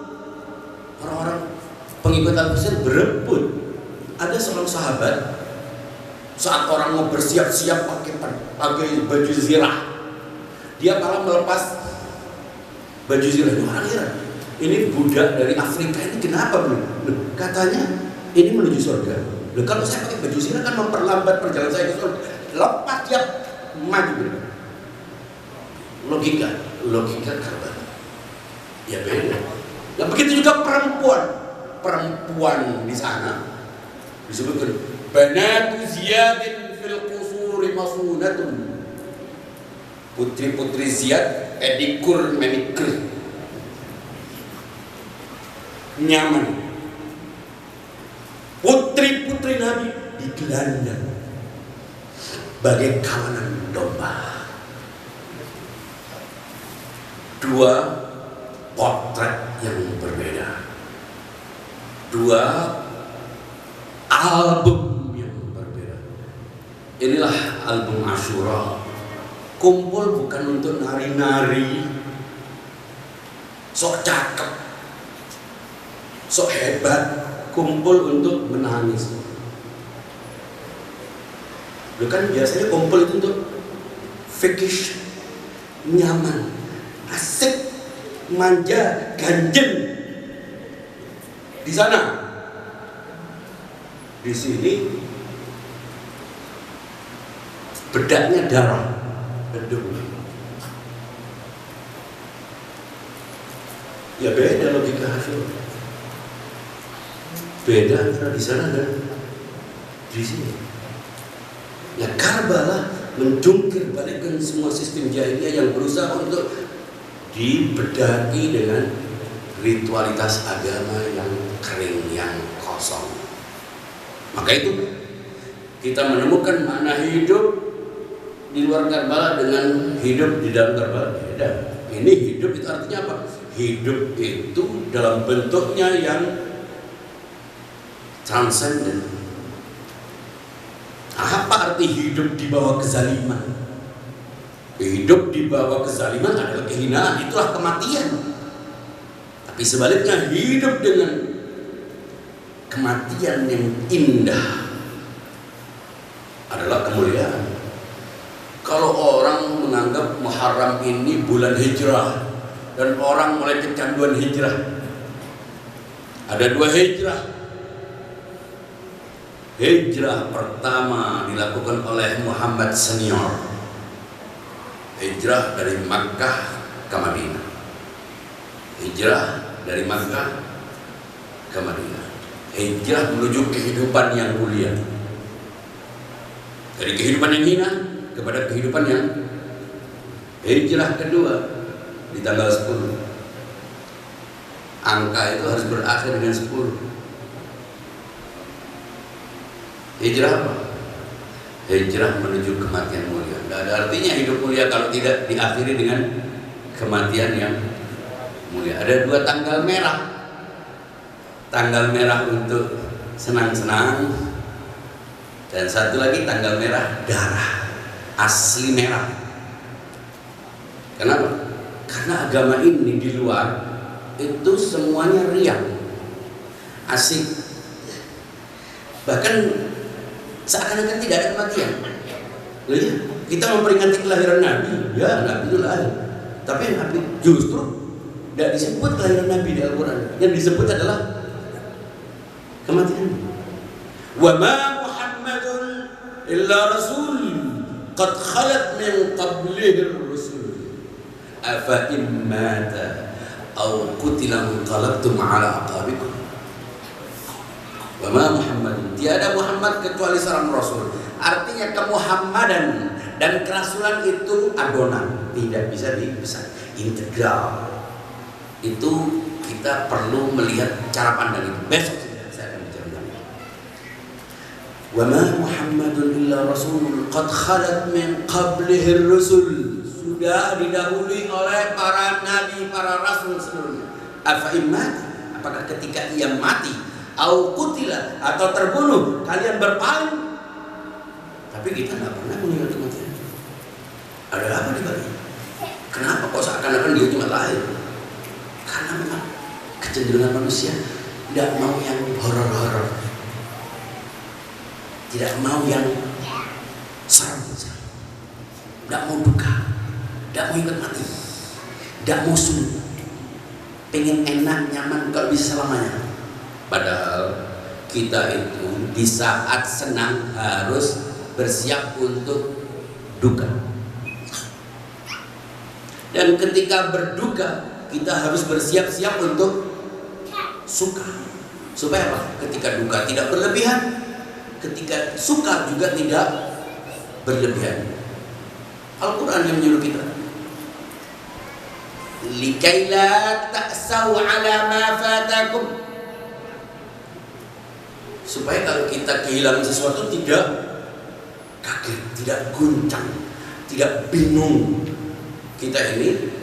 Orang-orang pengikut Al-Husain berebut. Ada seorang sahabat saat orang mau bersiap-siap pakai baju zirah, dia malah melepas baju zirah. Orang heran, ini budak dari Afrika ini kenapa bro? Katanya ini menuju surga. Loh, kalau saya pakai baju zirah kan memperlambat perjalanan saya ke surga. Lepas dia maju. Logika Karbala. Ya beda. Nah begitu juga perempuan di sana disebutkan banatu ziyadin fil qusuri masunatun. Putri-putri Ziyad pedikur manicure nyaman. Putri-putri Nabi digelandang bagai kawanan domba. Dua potret yang berbeda, dua album yang berbeda. Inilah album Asyura. Kumpul bukan untuk nari-nari, sok cakep, sok hebat. Kumpul untuk menangis. Bukan biasanya kumpul itu untuk vacation, nyaman, asik, manja, ganjen. Di sana, di sini bedaknya darah, bedung. Ya beda logika hasil. Beda antara di sana dan di sini. Ya Karbala menjungkir balikkan semua sistem jahiliyah yang berusaha untuk dibedaki dengan ritualitas agama yang kering, yang kosong. Maka itu kita menemukan makna hidup di luar Karbala dengan hidup di dalam Karbala beda. Ini hidup itu artinya apa? Hidup itu dalam bentuknya yang transenden. Apa arti hidup di bawah kezaliman? Hidup di bawah kezaliman adalah kehinaan, itulah kematian. Tapi sebaliknya hidup dengan kematian yang indah adalah kemuliaan. Kalau orang menganggap Muharram ini bulan hijrah dan orang mulai kecanduan hijrah, ada 2 hijrah. Hijrah pertama dilakukan oleh Muhammad senior, hijrah dari Makkah ke Madinah. Hijrah dari Makkah ke Madinah, hijrah menuju kehidupan yang mulia, dari kehidupan yang hina kepada kehidupan yang. Hijrah kedua di tanggal 10. Angka itu harus berakhir dengan 10. Hijrah apa? Hijrah menuju kematian mulia. Tidak ada artinya hidup mulia kalau tidak diakhiri dengan kematian yang mulia. Ada 2 tanggal merah. Tanggal merah untuk senang-senang, dan satu lagi tanggal merah darah, asli merah. Kenapa? Karena agama ini di luar itu semuanya riak, asik, bahkan seakan-akan tidak ada kematian. Loh ya, kita memperingati kelahiran Nabi, ya Nabi itu lahir, tapi Nabi justru tidak disebut kelahiran Nabi di Al-Quran. Yang disebut adalah kematian. Wa ma Muhammadun illa rasul qad khalat min qablihi ar-rusul afa in mata aw qutila qalabtum ala aqabikum. Wa ma Muhammadun, tiada Muhammad kecuali seorang rasul. Artinya kemuhammadan dan kerasulan itu adonan, tidak bisa dipisah, integral. Itu kita perlu melihat cara pandang itu. Besok saya akan bicara tentang itu. Wa ma Muhammadun illa rasul qad khalat min qablihi ar-rusul, sudah didahului oleh para nabi, para rasul sebelumnya. Afa immat, apakah ketika ia mati, au qutila, atau terbunuh, kalian berpaling? Tapi kita tidak pernah melihat kematian. Ada apa di balik? Kenapa kok seakan-akan dia cuma lahir? Karena memang kecenderungan manusia tidak mau yang horor-horor, tidak mau yang serem, tidak mau duka, tidak mau ingat mati, tidak mau sulit, pengen enak, nyaman kalau bisa selamanya. Padahal kita itu di saat senang harus bersiap untuk duka, dan ketika berduka kita harus bersiap-siap untuk suka. Supaya apa? Ketika duka tidak berlebihan, ketika suka juga tidak berlebihan. Al-Quran yang menyuruh kita, likai la ta'sau ala ma fatakum, supaya kalau kita kehilangan sesuatu tidak kaget, tidak guncang, tidak bingung. Kita ini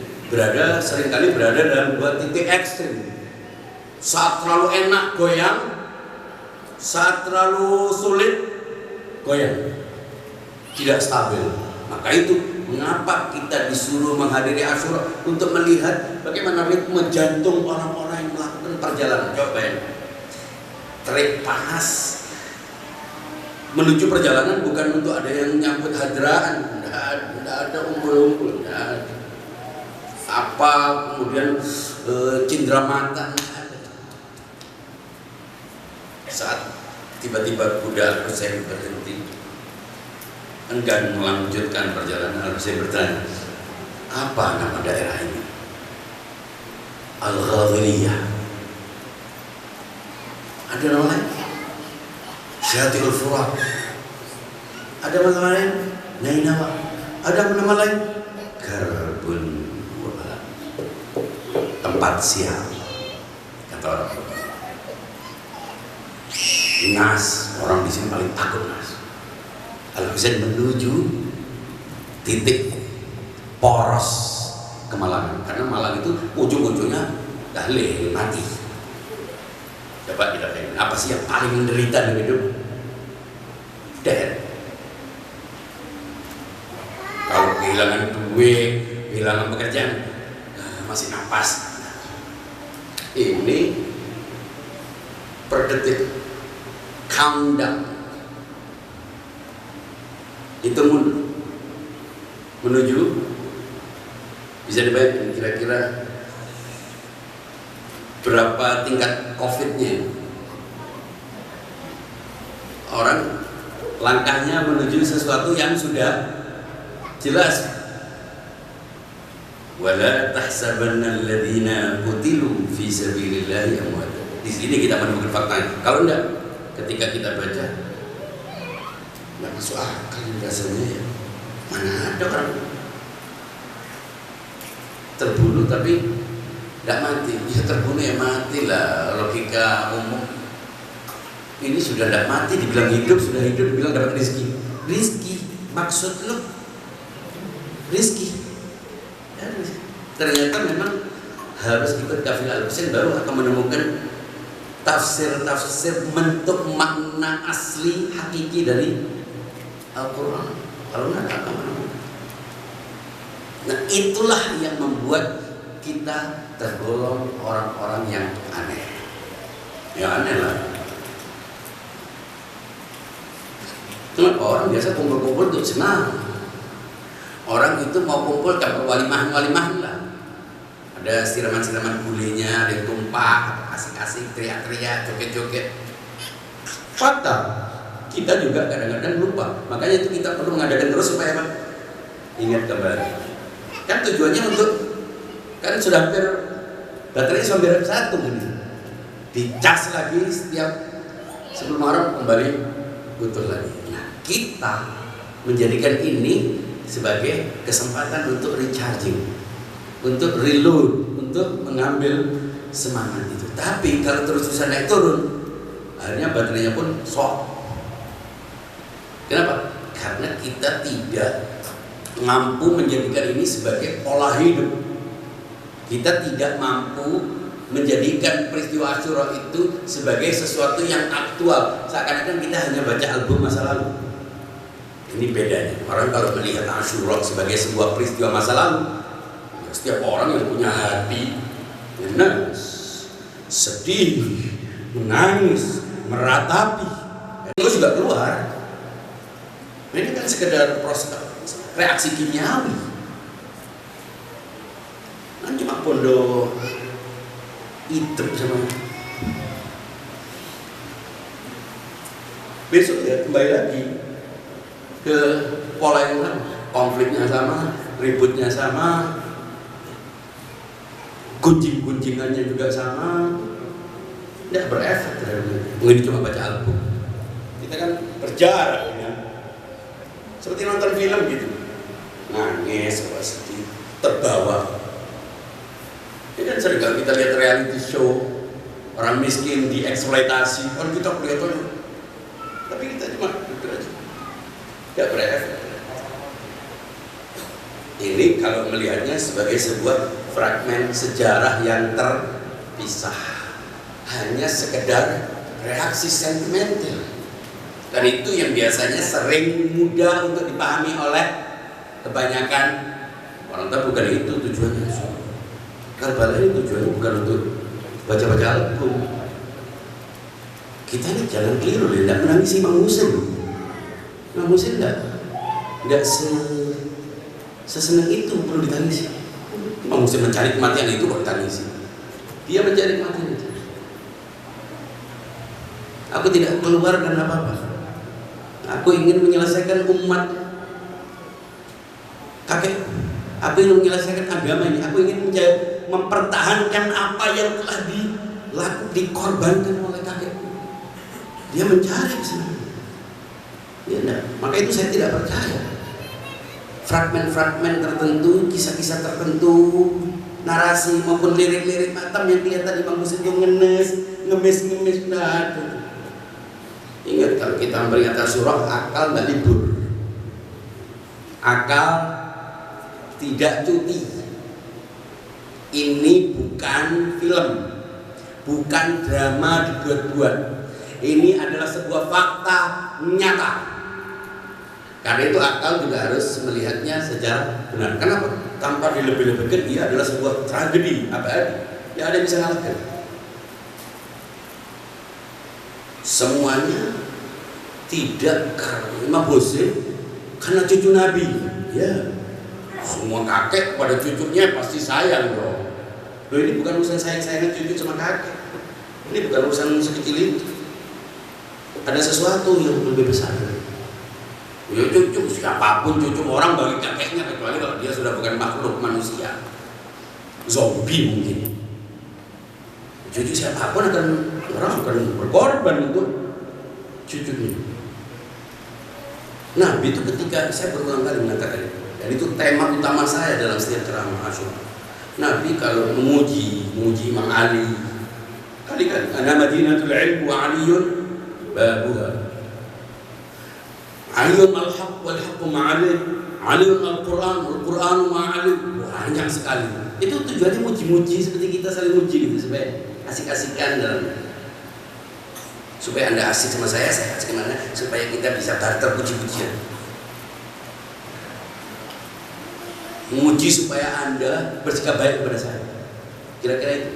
seringkali berada dalam 2 titik ekstrim. Saat terlalu enak goyang, saat terlalu sulit goyang, tidak stabil. Maka itu mengapa kita disuruh menghadiri Asyura, untuk melihat bagaimana ritme jantung orang-orang yang melakukan perjalanan. Coba bayangkan, terik panas menuju perjalanan, bukan untuk ada yang nyambut hadraan, tidak ada umpul-umpul, apa kemudian cindera mata. Saat tiba-tiba kuda Al-Husain berhenti, enggan melanjutkan perjalanan, Al-Husain bertanya, apa nama daerah ini? Al-Ghadhiliyah. Ada nama lain? Syati'ul Furat. Ada nama lain? Nainawa. Ada nama lain? Karbun. Tempat siang, kata orang. Nas, orang di sini paling takut Nas. Al-Husain menuju titik poros kemalangan, karena Malang itu ujung-ujungnya dahlil, mati. Coba kita tanya, apa sih yang paling menderita dalam hidup? Dead. Kalau kehilangan duit, kehilangan pekerjaan, masih nafas. Ini per detik countdown. Itu menuju, bisa dibayangkan kira-kira berapa tingkat COVID-nya. Orang langkahnya menuju sesuatu yang sudah jelas. Wala tahsabanna alladziina qutilu fi sabilillahi amwata. Di sini kita menemukan fakta. Kalau enggak, ketika kita baca, nggak masuk akal rasanya ya. Mana ada orang terbunuh tapi nggak mati? Ya terbunuh ya mati lah, logika umum. Ini sudah nggak mati, dibilang hidup, sudah hidup, dibilang dapat rezeki. Rezeki, maksud lu rezeki. Ya, ternyata memang harus ikut kafilah al-Husain baru akan menemukan tafsir-tafsir bentuk makna asli hakiki dari Al-Quran. Kalau nggak akan menemukan. Nah itulah yang membuat kita tergolong orang-orang yang aneh. Ya aneh lah. Kenapa orang biasa kumpul-kumpul tuh senang? Orang itu mau kumpul tak walimah-walimah lah. Ada siraman-siraman gulenya, ada yang tumpah, asik-asik, teriak-teriak, joget-joget. Fakta, kita juga kadang-kadang lupa. Makanya itu kita perlu mengadakan terus supaya apa? Ingat kembali. Kan tujuannya untuk, kan sudah hampir baterainya sudah hampir 1 ini. Dicas lagi setiap sebelum orang kembali utuh lagi. Nah, kita menjadikan ini sebagai kesempatan untuk recharging, untuk reload, untuk mengambil semangat itu. Tapi kalau terus-terusan naik turun, akhirnya baterainya pun sok. Kenapa? Karena kita tidak mampu menjadikan ini sebagai pola hidup. Kita tidak mampu menjadikan peristiwa Asyura itu sebagai sesuatu yang aktual. Seakan-akan kita hanya baca album masa lalu. Ini bedanya. Orang kalau melihat Asyura sebagai sebuah peristiwa masa lalu, ya setiap orang yang punya hati menangis, sedih, menangis, meratapi, itu juga keluar. Ini kan sekedar proses reaksi kimiawi. Kan cuma pondok hidup sama. Besok ya kembali lagi ke pola yang sama, konfliknya sama, ributnya sama, gunjing-gunjingannya juga sama, tidak berefek terhadap. Mungkin cuma baca album. Kita kan berjarak ya. Seperti nonton film gitu, nangis, sedih, terbawa. Ini kan sering kalau kita lihat reality show, orang miskin dieksploitasi, kan kita kelihatan, tapi kita cuma gitu aja. Tidak berefek. Ini kalau melihatnya sebagai sebuah fragmen sejarah yang terpisah, hanya sekedar reaksi sentimental, dan itu yang biasanya sering mudah untuk dipahami oleh kebanyakan orang. Tapi bukan itu tujuannya. Karbala ini tujuannya bukan untuk baca-baca album. Kita ini jangan keliru, tidak menangisi Imam Husain. Imam Husain tidak sesenang itu perlu ditangisi. Imam Husain mencari kematian itu kok ditangisi. Dia mencari kematian itu. Aku tidak keluar dan apa-apa. Aku ingin menyelesaikan umat kakek. Aku ingin menyelesaikan agama ini. Aku ingin mempertahankan apa yang telah dikorbankan oleh kakek. Dia mencari kesana. Ya, maka itu saya tidak percaya. Fragmen-fragmen tertentu, kisah-kisah tertentu, narasi maupun lirik-lirik matam yang kelihatan Imam Husain itu ngemis, nah, ingat kalau kita memperingati Asyura, akal nggak libur, akal tidak cuti. Ini bukan film, bukan drama dibuat-buat. Ini adalah sebuah fakta nyata. Karena itu akal juga harus melihatnya secara benar. Kenapa? Tanpa dilebih-lebihkan, dia adalah sebuah tragedi abadi. Ya ada yang bisa ngalahkan. semuanya tidak karena Imam Husain karena cucu Nabi. Ya, semua kakek pada cucunya pasti sayang dong. Loh, ini bukan urusan sayang-sayangan cucu sama kakek. Ini bukan urusan sekecil itu. Ada sesuatu yang lebih besar. Ya cucu, siapapun cucu orang bagi kakeknya, kecuali kalau dia sudah bukan makhluk manusia, zombie mungkin. Cucu siapapun orang akan berkorban untuk cucunya. Nabi itu ketika saya berulang kali mengatakan itu, dan itu tema utama saya dalam setiap ceramah Asyura. Nabi kalau memuji Imam Ali, kali ana Madinatul Ilm wa Aliyun babuha. Aliyun al-haq wal haqqu ma'ali, Aliyun al-Quran wal Quran ma'ali. Banyak sekali. Itu tujuannya muji-muji seperti kita saling muji gitu, supaya asik-asikan dalam, supaya Anda asik sama saya asik sama Anda, supaya kita bisa barter puji-pujian. Muji supaya Anda bersikap baik kepada saya. Kira-kira itu.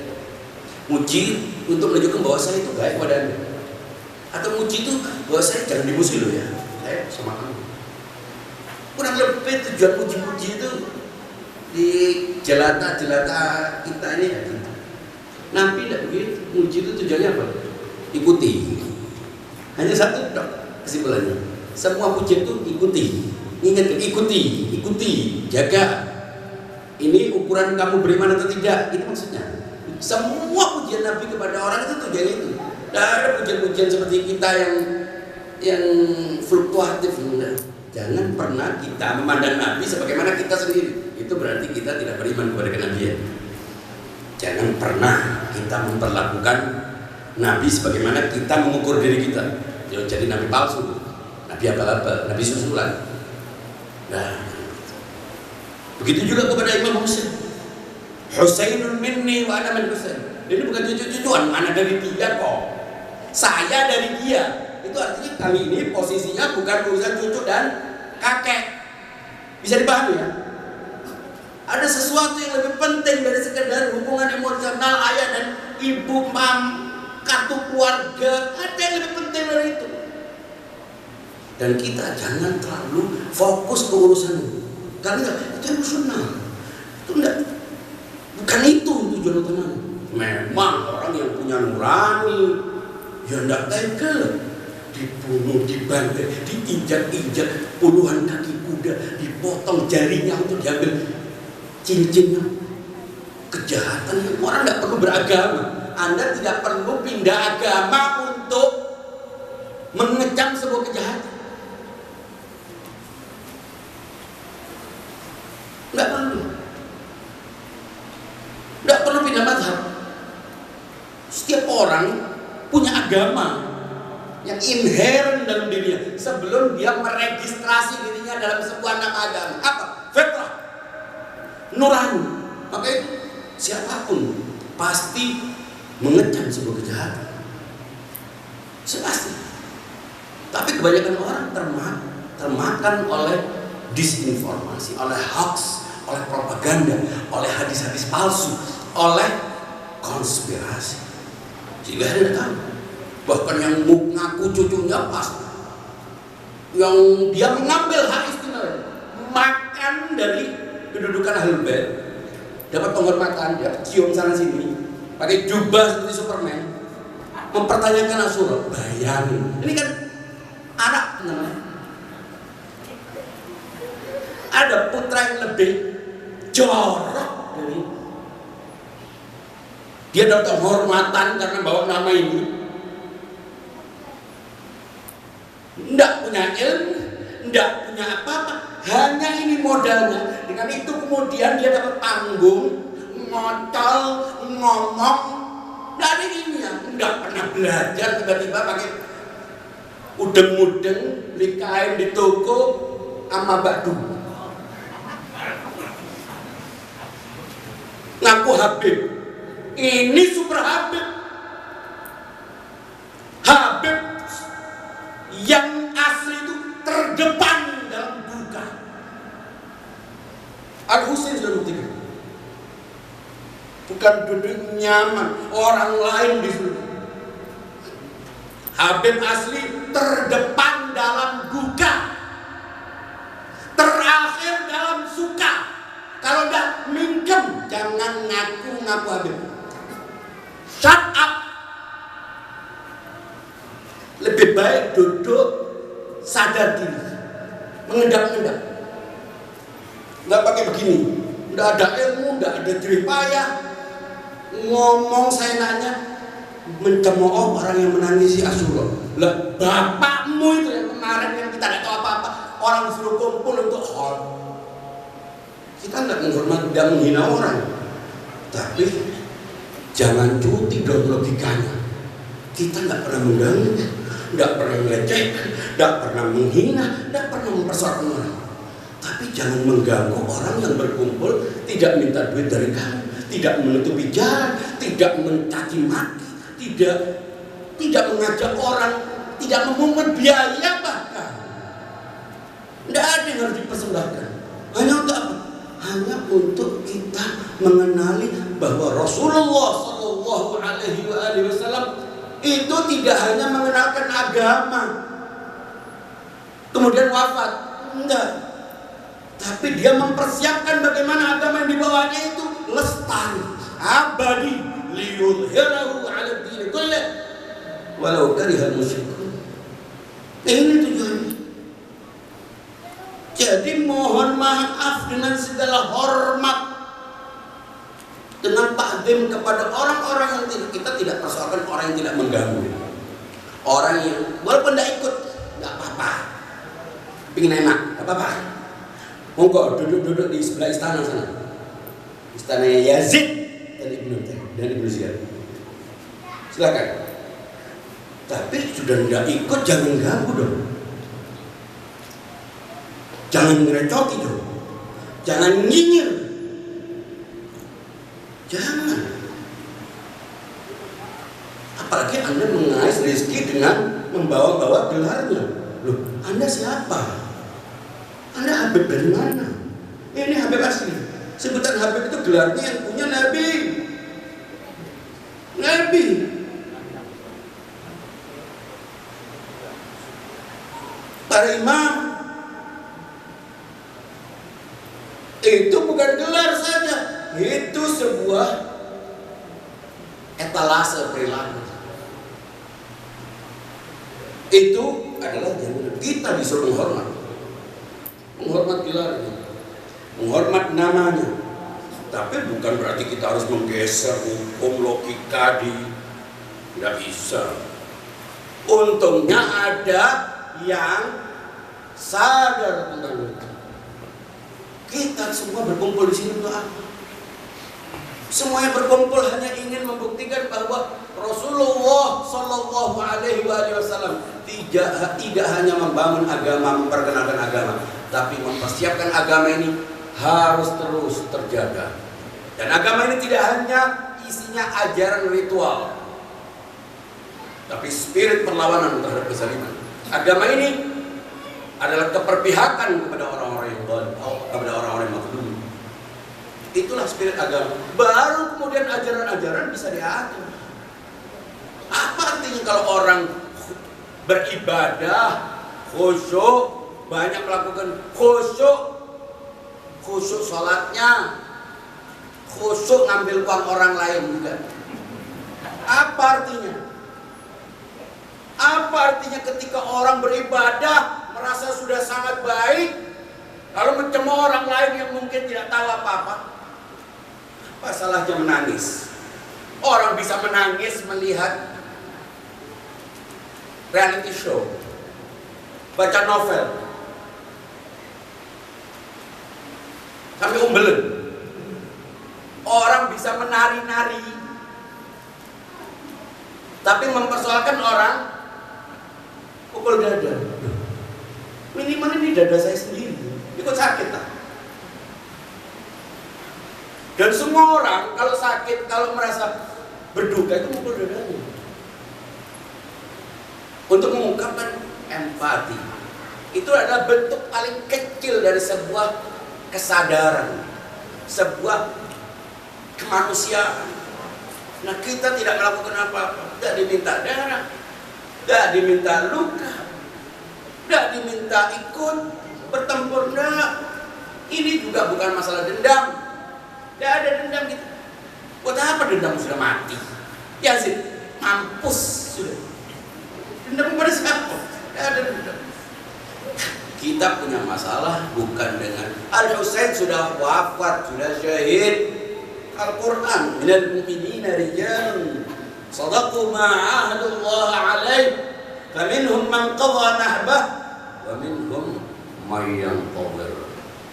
Muji untuk menunjukkan bahwa saya itu baik kepada Anda. Atau muji itu bahwa saya jangan dimusuhi loh ya, saya sama kamu. Kurang lebih tujuan muji-muji itu di jelata-jelata kita ini ya. Nabi tidak begitu. Muji itu tujuannya apa? Ikuti. Hanya satu dok kesimpulannya. Semua pujian itu ikuti. Ingat, ikuti, jaga. Ini ukuran kamu beriman atau tidak. Itu maksudnya. Semua pujian Nabi kepada orang itu tujuannya itu. Tidak ada pujian-pujian seperti kita yang fluktuatif. Jangan pernah kita memandang Nabi sebagaimana kita sendiri. Itu berarti kita tidak beriman kepada kenabian. Jangan pernah kita memperlakukan Nabi sebagaimana kita mengukur diri kita. Jangan jadi Nabi palsu, Nabi abal-abal, Nabi susulan. Nah, begitu juga kepada Imam Husain. Husainun minni wa ana min Husain. Ini bukan cucu-cucuan, anak dari dia kok. Saya dari dia. Itu artinya kali ini posisinya bukan urusan cucu dan kakek. Bisa dipahami ya? Ada sesuatu yang lebih penting dari sekedar hubungan emosional ayah dan ibu, mam, kartu keluarga. Ada yang lebih penting dari itu. Dan kita jangan terlalu fokus ke urusan itu. Karena itu emosional. Itu enggak, bukan itu tujuan utama. Memang orang yang punya nurani, ya enggak tega, dibunuh, dibantai, diinjak-injak, puluhan kaki kuda, dipotong jarinya untuk diambil cincinnya. Kejahatan yang orang tidak perlu beragama. Anda tidak perlu pindah agama untuk mengecam sebuah kejahatan. Tidak perlu. Tidak perlu pindah mazhab. Setiap orang punya agama yang inherent dalam dirinya sebelum dia meregistrasi dirinya dalam sebuah nama agama. Apa? Fitrah, nurani. Maka itu siapapun pasti mengecam sebuah kejahatan. Pasti. Tapi kebanyakan orang termakan oleh disinformasi, oleh hoax, oleh propaganda, oleh hadis-hadis palsu, oleh konspirasi. Sehingga Anda tahu, bahkan yang mengaku cucunya pas, yang dia mengambil hak istimewa, makan dari kedudukan Ahlul Bait, dapat penghormatan, dia cium sana sini, pakai jubah seperti Superman, mempertanyakan Asyura. Bayangin, ini kan anak namanya. Ada putra yang lebih jorok dari dia dapat penghormatan karena bawa nama ini. Tidak punya ilmu, tidak punya apa-apa, hanya ini modalnya. Dengan itu kemudian dia dapat panggung, ngocol, ngomong, tidak ada ini ya, tidak pernah belajar, tiba-tiba pakai udeng-udeng, beli kain di toko, sama badu. Ngaku Habib, ini super Habib. Habib yang asli itu terdepan dalam duka. Al-Husain sudah buktikan. Bukan duduk nyaman, orang lain disuruh. Habib asli terdepan dalam duka, terakhir dalam suka. Kalau enggak mingkem, jangan ngaku-ngaku Habib. Shut up. Lebih baik duduk sadar diri, mengendap-endap. Enggak pakai begini, enggak ada ilmu, enggak ada jeripayah. Ngomong saya nanya, mencemooh orang yang menangisi Asyura. Lah bapakmu itu yang kemarin yang kita tidak tahu apa-apa, orang disuruh kumpul untuk hol. Kita tidak menghormati dan menghina orang, tapi jangan cuti dong logikanya. Kita nggak pernah mengganggu, nggak pernah melecehkan, nggak pernah menghina, nggak pernah mempersoalkan orang. Tapi jangan mengganggu orang yang berkumpul, tidak minta duit dari kamu, tidak menutupi jalan, tidak mencaci maki, tidak mengajak orang, tidak memungut biaya bahkan. Tidak ada yang harus dipersembahkan. Hanya untuk apa? Hanya untuk kita mengenali bahwa Rasulullah Shallallahu Alaihi Wasallam itu tidak hanya mengenalkan agama kemudian wafat, enggak. Tapi dia mempersiapkan bagaimana agama yang dibawanya itu lestari, abadi, liyudhhirahu 'ala din kulli walau karihal musyrikun. Ini tujuannya. Jadi mohon maaf dengan segala hormat, dengan takdim kepada orang-orang yang kita tidak persoalkan, orang yang tidak mengganggu, orang yang walaupun tidak ikut nggak apa-apa, pingin enak nggak apa-apa, monggo duduk di sebelah istana sana, istana Yazid dan Ibnu Ziyad, silakan. Tapi sudah tidak ikut jangan ganggu dong. Jangan ngerecoki dong, jangan nyinyir, jangan. Apalagi Anda mengais rezeki dengan membawa-bawa gelarnya. Loh, Anda siapa? Anda Habib dari mana? Ini Habib asli. Sebutan Habib itu gelarnya yang punya Nabi. Nabi. Para imam itu bukan gelar saja, itu sebuah etalase perilaku. Itu adalah jaminan kita disuruh menghormat gelarnya, menghormat namanya. Tapi bukan berarti kita harus menggeser hukum logika tidak bisa. Untungnya ada yang sadar tentang itu. Kita semua berkumpul di sini untuk apa? Semuanya berkumpul hanya ingin membuktikan bahwa Rasulullah Shallallahu Alaihi Wasallam tidak hanya membangun agama, memperkenalkan agama, tapi mempersiapkan agama ini harus terus terjaga. Dan agama ini tidak hanya isinya ajaran ritual, tapi spirit perlawanan terhadap kezaliman. Agama ini adalah keperpihakan kepada orang-orang yang zalim, kepada orang-orang yang mazlum. Itulah spirit agama. Baru kemudian ajaran-ajaran bisa diatur. Apa artinya kalau orang beribadah khusyuk, banyak melakukan khusyuk sholatnya, khusyuk ngambil uang orang lain juga. Apa artinya? Apa artinya ketika orang beribadah merasa sudah sangat baik, lalu mencemooh orang lain yang mungkin tidak tahu apa-apa? Apa salahnya menangis? Orang bisa menangis melihat reality show, baca novel, sampai umbelen. Orang bisa menari-nari, tapi mempersoalkan orang pukul dada. Minimal ini dada saya sendiri, ikut sakit tak? Dan semua orang kalau sakit, kalau merasa berduka itu pukul dadanya untuk mengungkapkan empati. Itu adalah bentuk paling kecil dari sebuah kesadaran, sebuah kemanusiaan. Nah, kita tidak melakukan apa-apa, tidak diminta darah, Tidak diminta luka, tidak diminta ikut bertempur, tidak. Ini juga bukan masalah dendam. Tidak ada dendam gitu. Buat apa dendam sudah mati? Yazid mampus sudah. Dendam kepada siapa? Tidak ada dendam. Kita punya masalah bukan dengan Al-Husain sudah wafat, sudah syahid. Al-Quran minal mu'minina rijalun sadaqu ma ahadullah alaih faminhum man qadha nahbah wa minhum man yantazir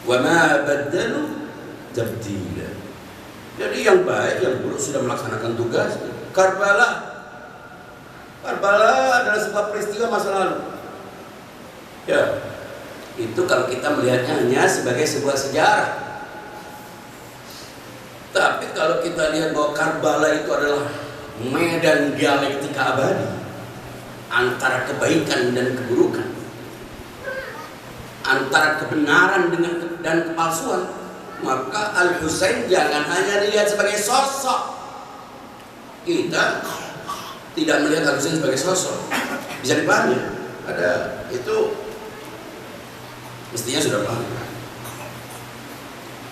wa ma baddalu tabdila. Jadi yang baik, yang buruk sudah melaksanakan tugas. Karbala adalah sebuah peristiwa masa lalu. Ya, itu kalau kita melihatnya hanya sebagai sebuah sejarah. Tapi kalau kita lihat bahwa Karbala itu adalah medan dialektika abadi antara kebaikan dan keburukan, antara kebenaran dan kepalsuan, maka Al-Husain jangan hanya dilihat sebagai sosok. Kita tidak melihat Al-Husain sebagai sosok. Bisa dipahami? Ada itu mestinya sudah paham.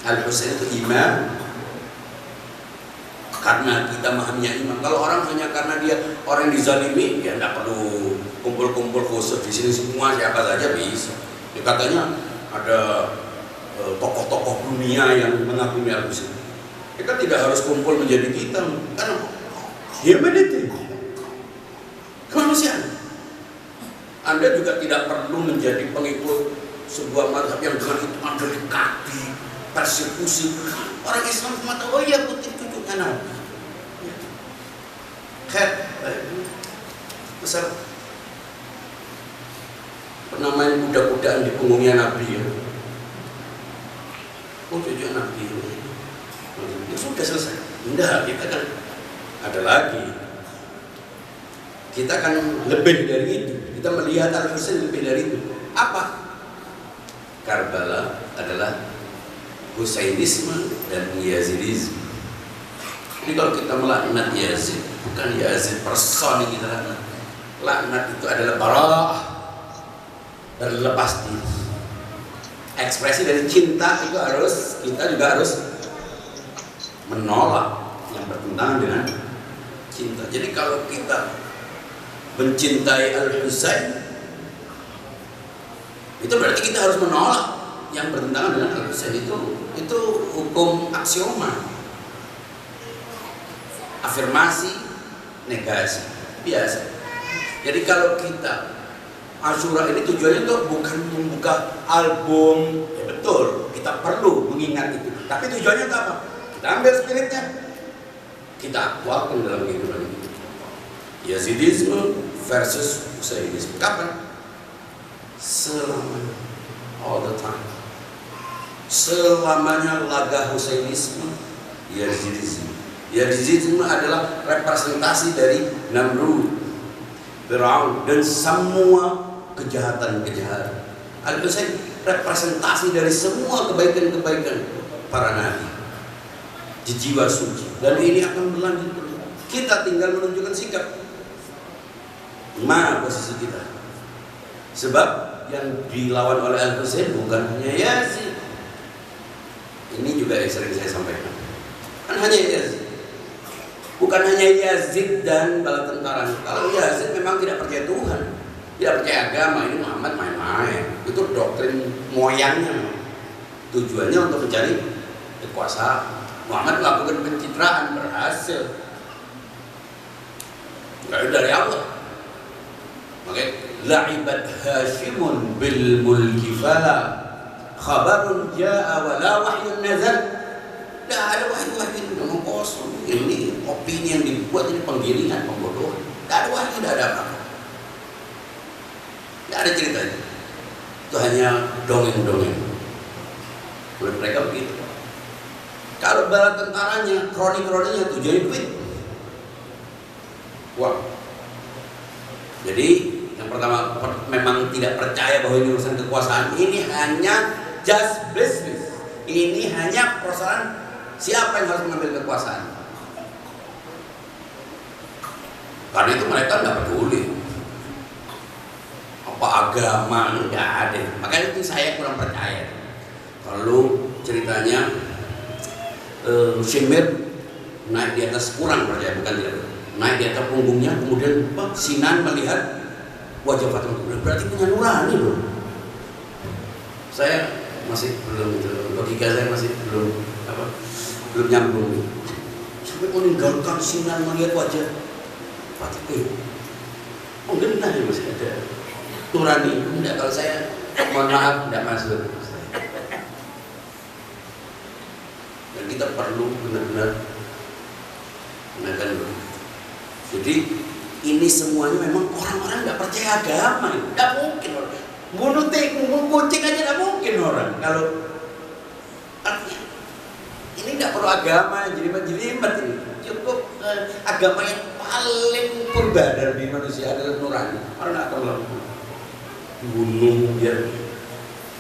Al-Husain itu imam. Karena kita memahaminya imam. Kalau orang hanya karena dia orang yang dizalimi, ya tidak perlu kumpul-kumpul khusus di sini semua siapa saja bisa. Ya, katanya ada tokoh-tokoh dunia yang mengagumi Al-Husain. Kita tidak harus kumpul menjadi kita, karena humanity, kemanusiaan. Anda juga tidak perlu menjadi pengikut sebuah mazhab yang dengan itu Anda dikati, persekusi. Orang Islam cuma tahu, oh iya putih cucunya Nabi. Besar pernah main kuda-kudaan di punggungnya Nabi ya. Oh cucunya Nabi ya sudah selesai. Enggak, kita kan ada lagi. Kita kan lebih dari itu. Kita melihat Al-Husain lebih dari itu. Apa? Karbala adalah Husainisme dan Yazidisme. Jadi kalau kita melaknat Yazid, bukan Yazid person yang kita laknat. Laknat itu adalah bara'ah dan lepas diri. Ekspresi dari cinta itu harus, kita juga harus menolak yang bertentangan dengan cinta. Jadi kalau kita mencintai Al-Husain, itu berarti kita harus menolak yang bertentangan dengan Al-Husain. Itu hukum aksioma, afirmasi, negasi, biasa. Jadi kalau kita Asyura ini tujuannya itu bukan membuka album, ya betul, kita perlu mengingat itu. Tapi tujuannya itu apa? Kita ambil spiritnya, kita aktualkan dalam kehidupan ini. Yazidisme versus Husainisme. Kapan? Selamanya, all the time. Selamanya laga Husainisme, Yazidisme. Yazidisme adalah representasi dari Namrud, Firaun, dan semua kejahatan-kejahatan. Al-Husain representasi dari semua kebaikan-kebaikan para nabi di jiwa suci. Dan ini akan berlanjut terus. Kita tinggal menunjukkan sikap. Mana posisi kita? Sebab yang dilawan oleh Al-Husain bukan hanya Yazid. Ini juga yang sering saya sampaikan. Kan hanya Yazid. Bukan hanya Yazid dan bala tentara. Kalau Yazid memang tidak percaya Tuhan, tidak percaya agama, ini Muhammad main-main. Itu doktrin moyangnya. Tujuannya untuk mencari kekuasaan. Muhammad melakukan pencitraan, berhasil. Enggak dari Allah. Makanya la'ibat Hashimun bil mulki fala khabarun ja'a wa la wahyun nazal. Tidak ada wahyu-wahyu, memang kosong. Ini opini yang dibuat, ini penggiringan, pembodohan. Tidak ada wahyu, tidak ada apa-apa. Tidak ada ceritanya. Itu hanya dongeng-dongeng. Menurut mereka begitu. Kalau bala tentaranya, kroni-kroninya tujuannya duit. Wah. Jadi yang pertama memang tidak percaya bahwa ini urusan kekuasaan. Ini hanya just business. Ini hanya persoalan siapa yang harus mengambil kekuasaan. Karena itu mereka tidak peduli. apa agama, nggak ada. Makanya itu saya kurang percaya. Kalau ceritanya Syemir naik di atas, kurang percaya, bukan tidak, naik di atas punggungnya, kemudian Sinan melihat wajah Fatimah, berarti punya nurani loh. Saya masih belum itu, logika saya masih belum nyambung. Sampai meninggalkan Sinan melihat wajah Fatimah, enggak ya, masih ada nurani. Enggak, kalau saya mohon maaf enggak masuk. Dan kita perlu benar-benar menekan. Jadi ini semuanya memang orang-orang nggak percaya agama, nggak mungkin orang bunuh kucing aja nggak mungkin orang. Kalau artinya ini nggak perlu agama, jelimet ini cukup agama yang paling purba dari manusia adalah nurani. Orang nggak akan melakukan bunuh biar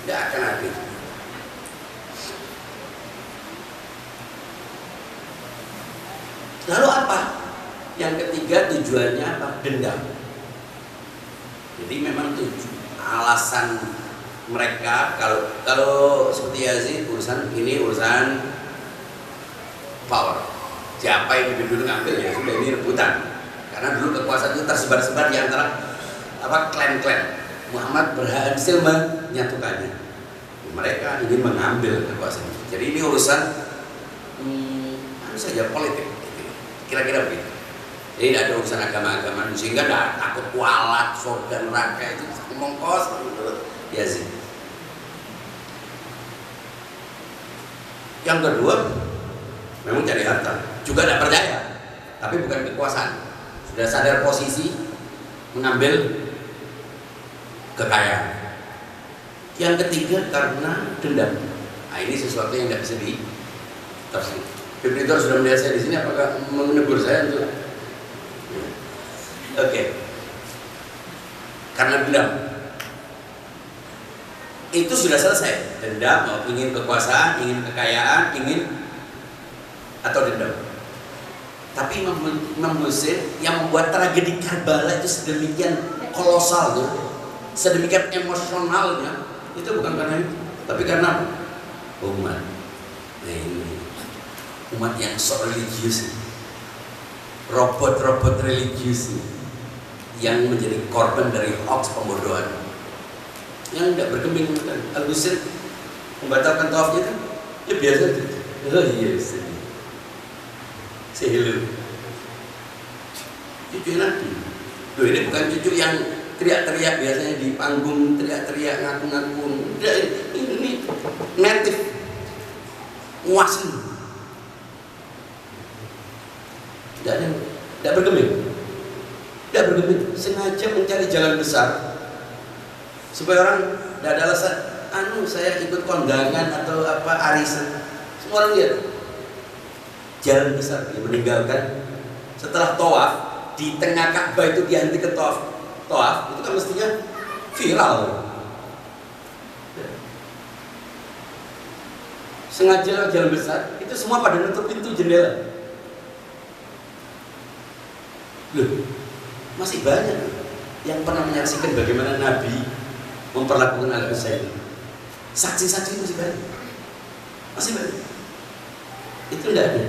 nggak akan ada. Lalu apa? Yang ketiga, tujuannya apa? Dendam. Jadi memang alasan mereka kalau seperti Yazid, urusan power. Siapa yang lebih dulu ngambil, ya sudah, ini rebutan. Karena dulu kekuasaan itu tersebar-sebar di antara klan-klan. Muhammad berhasil menyatukannya. Mereka ingin mengambil kekuasaan. Jadi ini urusan saja politik. Kira-kira begitu. Jadi tidak ada urusan agama-agama, sehingga tidak takut kualat, surga neraka itu ngomong kos menurut Yazid. Yang kedua, memang cari harta, juga tidak percaya, tapi bukan kekuasaan. Sudah sadar posisi, mengambil kekayaan. Yang ketiga, karena dendam. Nah, ini sesuatu yang tidak bisa ditafsir. Debitur sudah melihat saya di sini, apakah menegur saya untuk? Oke. Karena dendam. Itu sudah selesai. Dendam, ingin kekuasaan, ingin kekayaan, ingin atau dendam. Tapi Imam Husain yang membuat tragedi Karbala itu sedemikian kolosal tuh, sedemikian emosionalnya, itu bukan karena itu, tapi karena umat. Nah, ini umat yang so religius, robot-robot religius yang menjadi korban dari hoax pembodohan yang tidak berkembang. Al-Husain membatalkan tawafnya kan, ya biasa aja. Oh iya, sehelu cucu Nabi. Loh, ini bukan cucu yang teriak-teriak biasanya di panggung, teriak-teriak ngaku-ngaku. Ini native, nguasin. Tidak bergeming, sengaja mencari jalan besar supaya orang tidak ada alasan. Saya ikut kondangan atau arisan. Semua orang lihat jalan besar dia meninggalkan. Setelah tawaf di tengah Ka'bah itu dihenti ke tawaf itu kan mestinya viral. Sengaja jalan besar itu semua pada nutup pintu jendela. Loh, masih banyak yang pernah menyaksikan bagaimana Nabi memperlakukan Al-Husain. Saksi-saksi masih banyak. Itu tidak ada.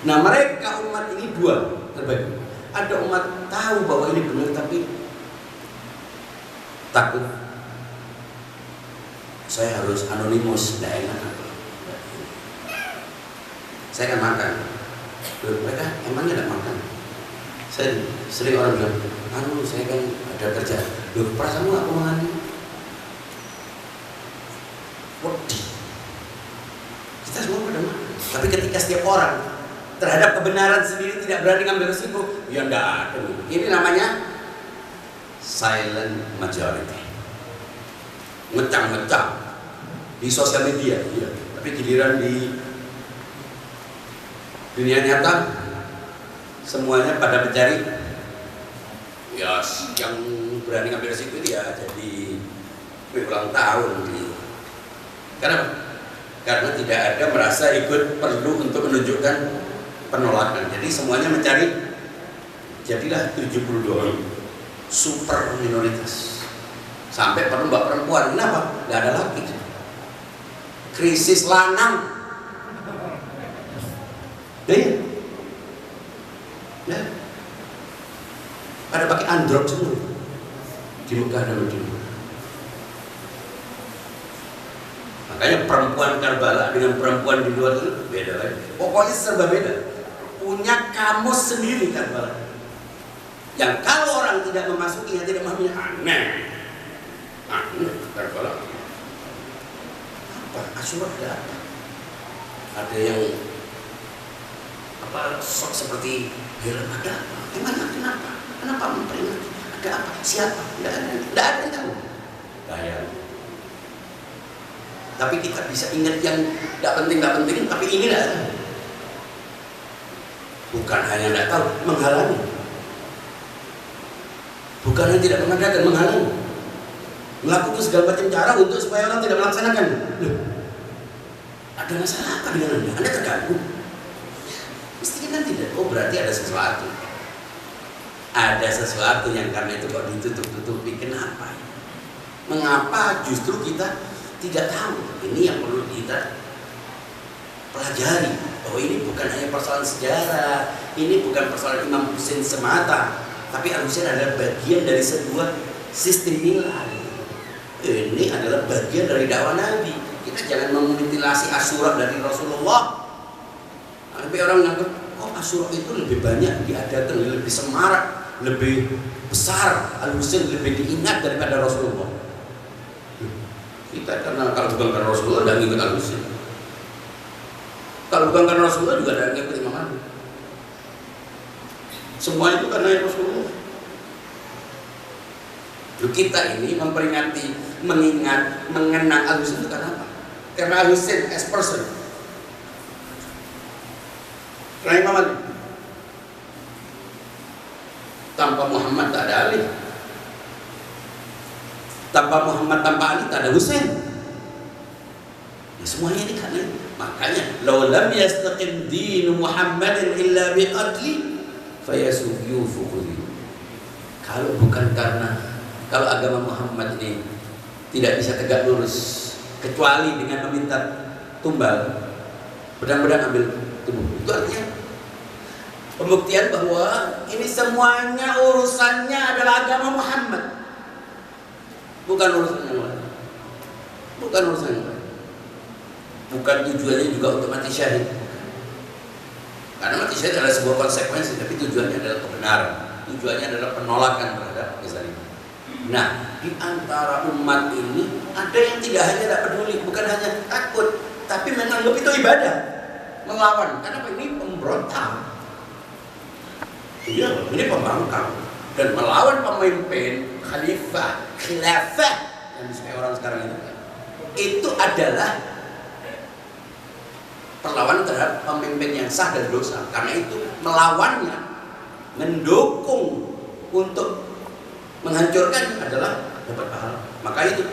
Nah, mereka umat ini dua terbagi. Ada umat tahu bahwa ini benar tapi takut. Saya harus anonimus, tidak enak. Saya akan makan. Loh, mereka emangnya tidak makan. Saya sering orang bilang, saya kan ada kerjaan. Loh, perasaanmu aku makan. Wedi. Kita semua pada makan. Tapi ketika setiap orang terhadap kebenaran sendiri tidak berani ngambil resiko, ya enggak ada. Ini namanya silent majority. Ngecang-ngecang di sosial media, ya. Tapi giliran di dunia nyata semuanya pada mencari ya yang berani ngambil resiko dia jadi ulang tahun gitu. Karena tidak ada merasa ikut perlu untuk menunjukkan penolakan. Jadi semuanya mencari, jadilah 72 super minoritas. Sampai perlu mbak perempuan, kenapa? Nggak ada laki. Krisis lanang. Deh, ya. Pada pakai androk semua di Mekah dan Madinah. Makanya perempuan Karbala dengan perempuan di luar itu beda lagi. Pokoknya serba beda. Punya kamus sendiri Karbala. Yang kalau orang tidak memasukinya, tidak memahaminya, aneh. Karbala. Apa? Asyura ada apa? Ada yang apa sok seperti heran, ada apa? Gimana? Kenapa? Kenapa memperingati? Ada apa? Siapa? Tidak ada yang tahu. Bayang. Tapi kita bisa ingat yang tidak penting, tapi ini tidak. Bukan hanya tidak tahu, menghalangi. Bukan hanya tidak mengadakan, menghalangi. Melakukan segala macam cara untuk supaya orang tidak melaksanakan. Loh, ada masalah apa dengan Anda? Anda terganggu? Mestinya kan tidak. Oh, berarti ada sesuatu. Ada sesuatu yang karena itu kok ditutup-tutupi. Kenapa? Mengapa justru kita tidak tahu? Ini yang perlu kita pelajari. Bahwa ini bukan hanya persoalan sejarah, ini bukan persoalan Imam Husain semata, tapi Al-Husain adalah bagian dari sebuah sistem nilai. Ini adalah bagian dari dakwah Nabi. Kita jangan memutilasi Asyura dari Rasulullah. Tapi orang menganggap, kok Asyura itu lebih banyak diadakan, lebih semarak, lebih besar, Al-Husain lebih diingat daripada Rasulullah. Kita karena kalau bukan karena Rasulullah tidak ngikut Al-Husain. Kalau bukan karena Rasulullah juga tidak ngikut Imam Ali. Semua itu karena Rasulullah. Kita ini memperingati, mengingat, mengenang Al-Husain itu karena apa? Karena Al-Husain as person. Karena Imam Ali. Tanpa Muhammad tak ada Ali. Tanpa Muhammad, tanpa Ali tak ada Husain. Ya, semuanya ini karena makanya law lam yastaqim din Muhammadin illa bi qatli fayasufyu fuqudi. Kalau bukan karena kalau agama Muhammad ini tidak bisa tegak lurus kecuali dengan meminta tumbal, pedang-pedang ambil tubuh. Itu artinya pembuktian bahwa ini semuanya urusannya adalah agama Muhammad, bukan urusan yang lain. Bukan urusan yang lain. Bukan tujuannya juga untuk mati syahid. Karena mati syahid adalah sebuah konsekuensi, tapi tujuannya adalah kebenaran. Tujuannya adalah penolakan terhadap kezaliman. Nah, di antara umat ini ada yang tidak hanya tidak peduli, bukan hanya takut, tapi menganggap itu ibadah, melawan. Karena ini pemberontak. Iya, ini pembangkang dan melawan pemimpin khalifah, khilafah yang disukai orang sekarang itu adalah perlawanan terhadap pemimpin yang sah dan dosa. Karena itu melawannya, mendukung untuk menghancurkan adalah dapat pahala. Maka itu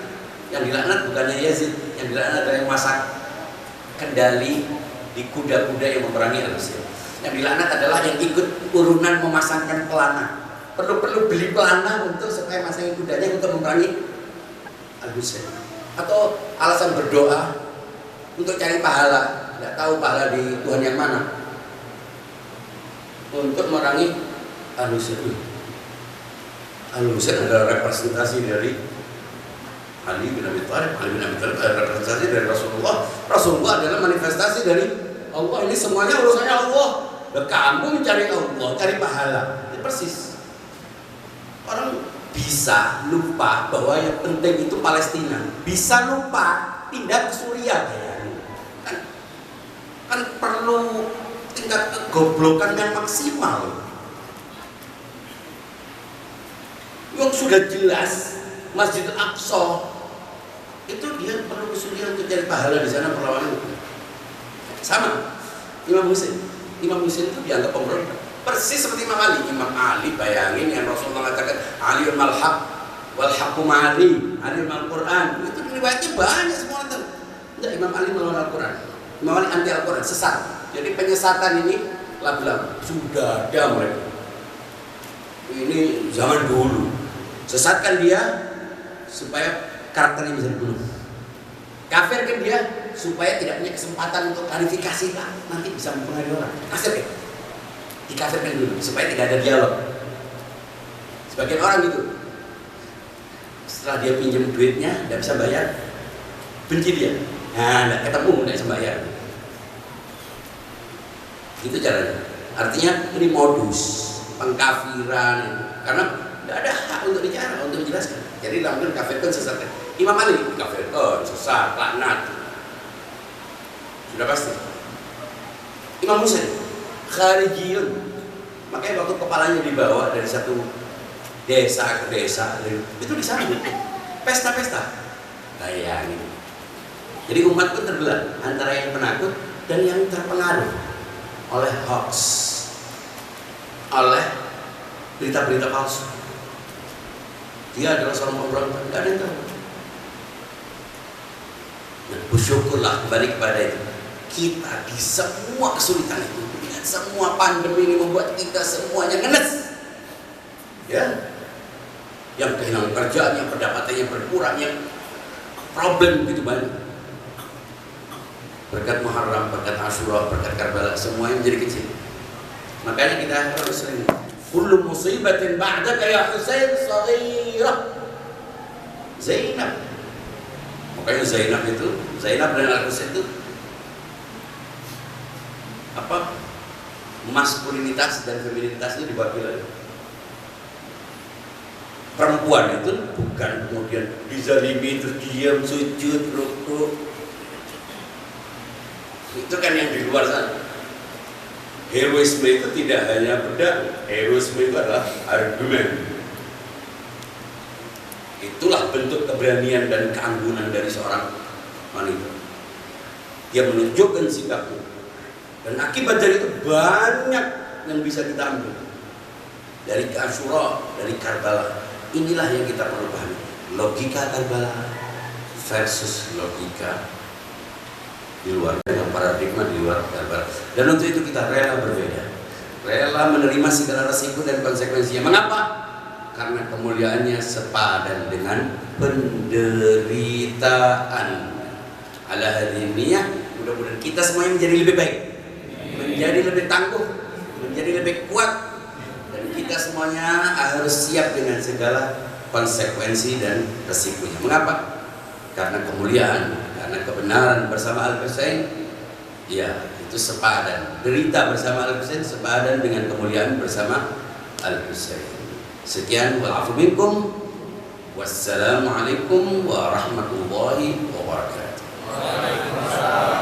yang dilaknat bukannya Yazid, yang dilaknat adalah yang masak kendali di kuda-kuda yang memerangi Al-Husain. Yang dilaknat adalah yang ikut urunan memasangkan pelana. Perlu beli pelana untuk supaya masangin kudanya untuk memerangi Al-Husain. Atau alasan berdoa untuk cari pahala, tidak tahu pahala di Tuhan yang mana, untuk memerangi Al-Husain. Al-Husain adalah representasi dari Ali bin Abi Thalib. Ali bin Abi Thalib adalah representasi dari Rasulullah. Rasulullah adalah manifestasi dari Allah. Ini semuanya urusannya Allah. Dan kamu mencari Allah, cari pahala. Ini persis. Orang bisa lupa bahwa yang penting itu Palestina. Bisa lupa pindah ke Suriah. Kan perlu tingkat kegoblokan yang maksimal. Yang sudah jelas Masjid Al-Aqsa itu dia perlu kesulitan untuk cari pahala di sana perlawanan. Sama Imam Husain itu dianggap pemberontak. Persis seperti Imam Ali. Imam Ali, bayangin yang Rasulullah mengatakan Aliun mal-haq wal haqqu ma'ali, Aliun mal-Quran. Itu riwayatnya banyak semua orang tahu. Enggak, Imam Ali melawan Al-Quran. Imam Ali anti Al-Quran, sesat. Jadi penyesatan ini lab-lab sudah ada mereka. Ini zaman dulu. Sesatkan dia, supaya karakternya bisa dibunuh. Kafirkan dia supaya tidak punya kesempatan untuk klarifikasi, Pak, nanti bisa mempengaruhi orang. Kafirkan, dikafirkan dulu supaya tidak ada dialog. Sebagian orang gitu, setelah dia pinjam duitnya tidak bisa bayar, benci dia. Nah, tidak ketemu, tidak bisa bayar. Itu caranya. Artinya ini modus pengkafiran itu. Karena tidak ada hak untuk bicara, untuk menjelaskan. Jadi langsung kafirkan, sesatkan. Imam Ali kafirkan, sesat, laknat. Sudah pasti. Imam Husain Kharijiyun. Makanya waktu kepalanya dibawa dari satu desa ke desa, itu disambut pesta-pesta. Bayangin. Jadi umat pun terbelah antara yang penakut dan yang terpengaruh oleh hoax, oleh berita-berita palsu. Dia adalah seorang pemberontak, tidak ada yang tahu. Nah, bersyukurlah kembali kepada itu. Kita di semua kesulitan itu, dengan semua pandemi ini membuat kita semuanya ngenes. Ya, yang kehilangan kerjaannya, pendapatannya berkurang, yang problem begitu banyak. Berkat Muharram, berkat Asyura, berkat Karbala, semuanya menjadi kecil. Makanya kita harus sering kullu musibatin ba'daka ya Husain saghirah. Zainab. Makanya Zainab dan Al-Husain itu apa? Maskulinitas dan feminitas itu dibagi lagi. Perempuan itu bukan kemudian dizalimi terus diam, sujud, rukuk. Itu kan yang di luar sana. Heroisme itu tidak hanya pedang, heroisme itu adalah argumen. Itulah bentuk keberanian dan keanggunan dari seorang wanita. Dia menunjukkan sikapnya. Dan akibat dari itu banyak yang bisa kita ambil. Dari Asyura, dari Karbala. Inilah yang kita perlu pahami. Logika Karbala versus logika di luar, dengan paradigma di luar Karbala. Dan untuk itu kita rela berbeda, rela menerima segala resiko dan konsekuensinya. Mengapa? Karena kemuliaannya sepadan dengan penderitaan. Ala hadhihi niyah, mudah-mudahan kita semuanya menjadi lebih baik, menjadi lebih tangguh, menjadi lebih kuat, dan kita semuanya harus siap dengan segala konsekuensi dan resikonya. Mengapa? Karena kemuliaan, karena kebenaran bersama Al-Husain, ya itu sepadan. Derita bersama Al-Husain sepadan dengan kemuliaan bersama Al-Husain. Sekian, wa'afu minkum. Wassalamualaikum warahmatullahi wabarakatuh. Waalaikumsalam.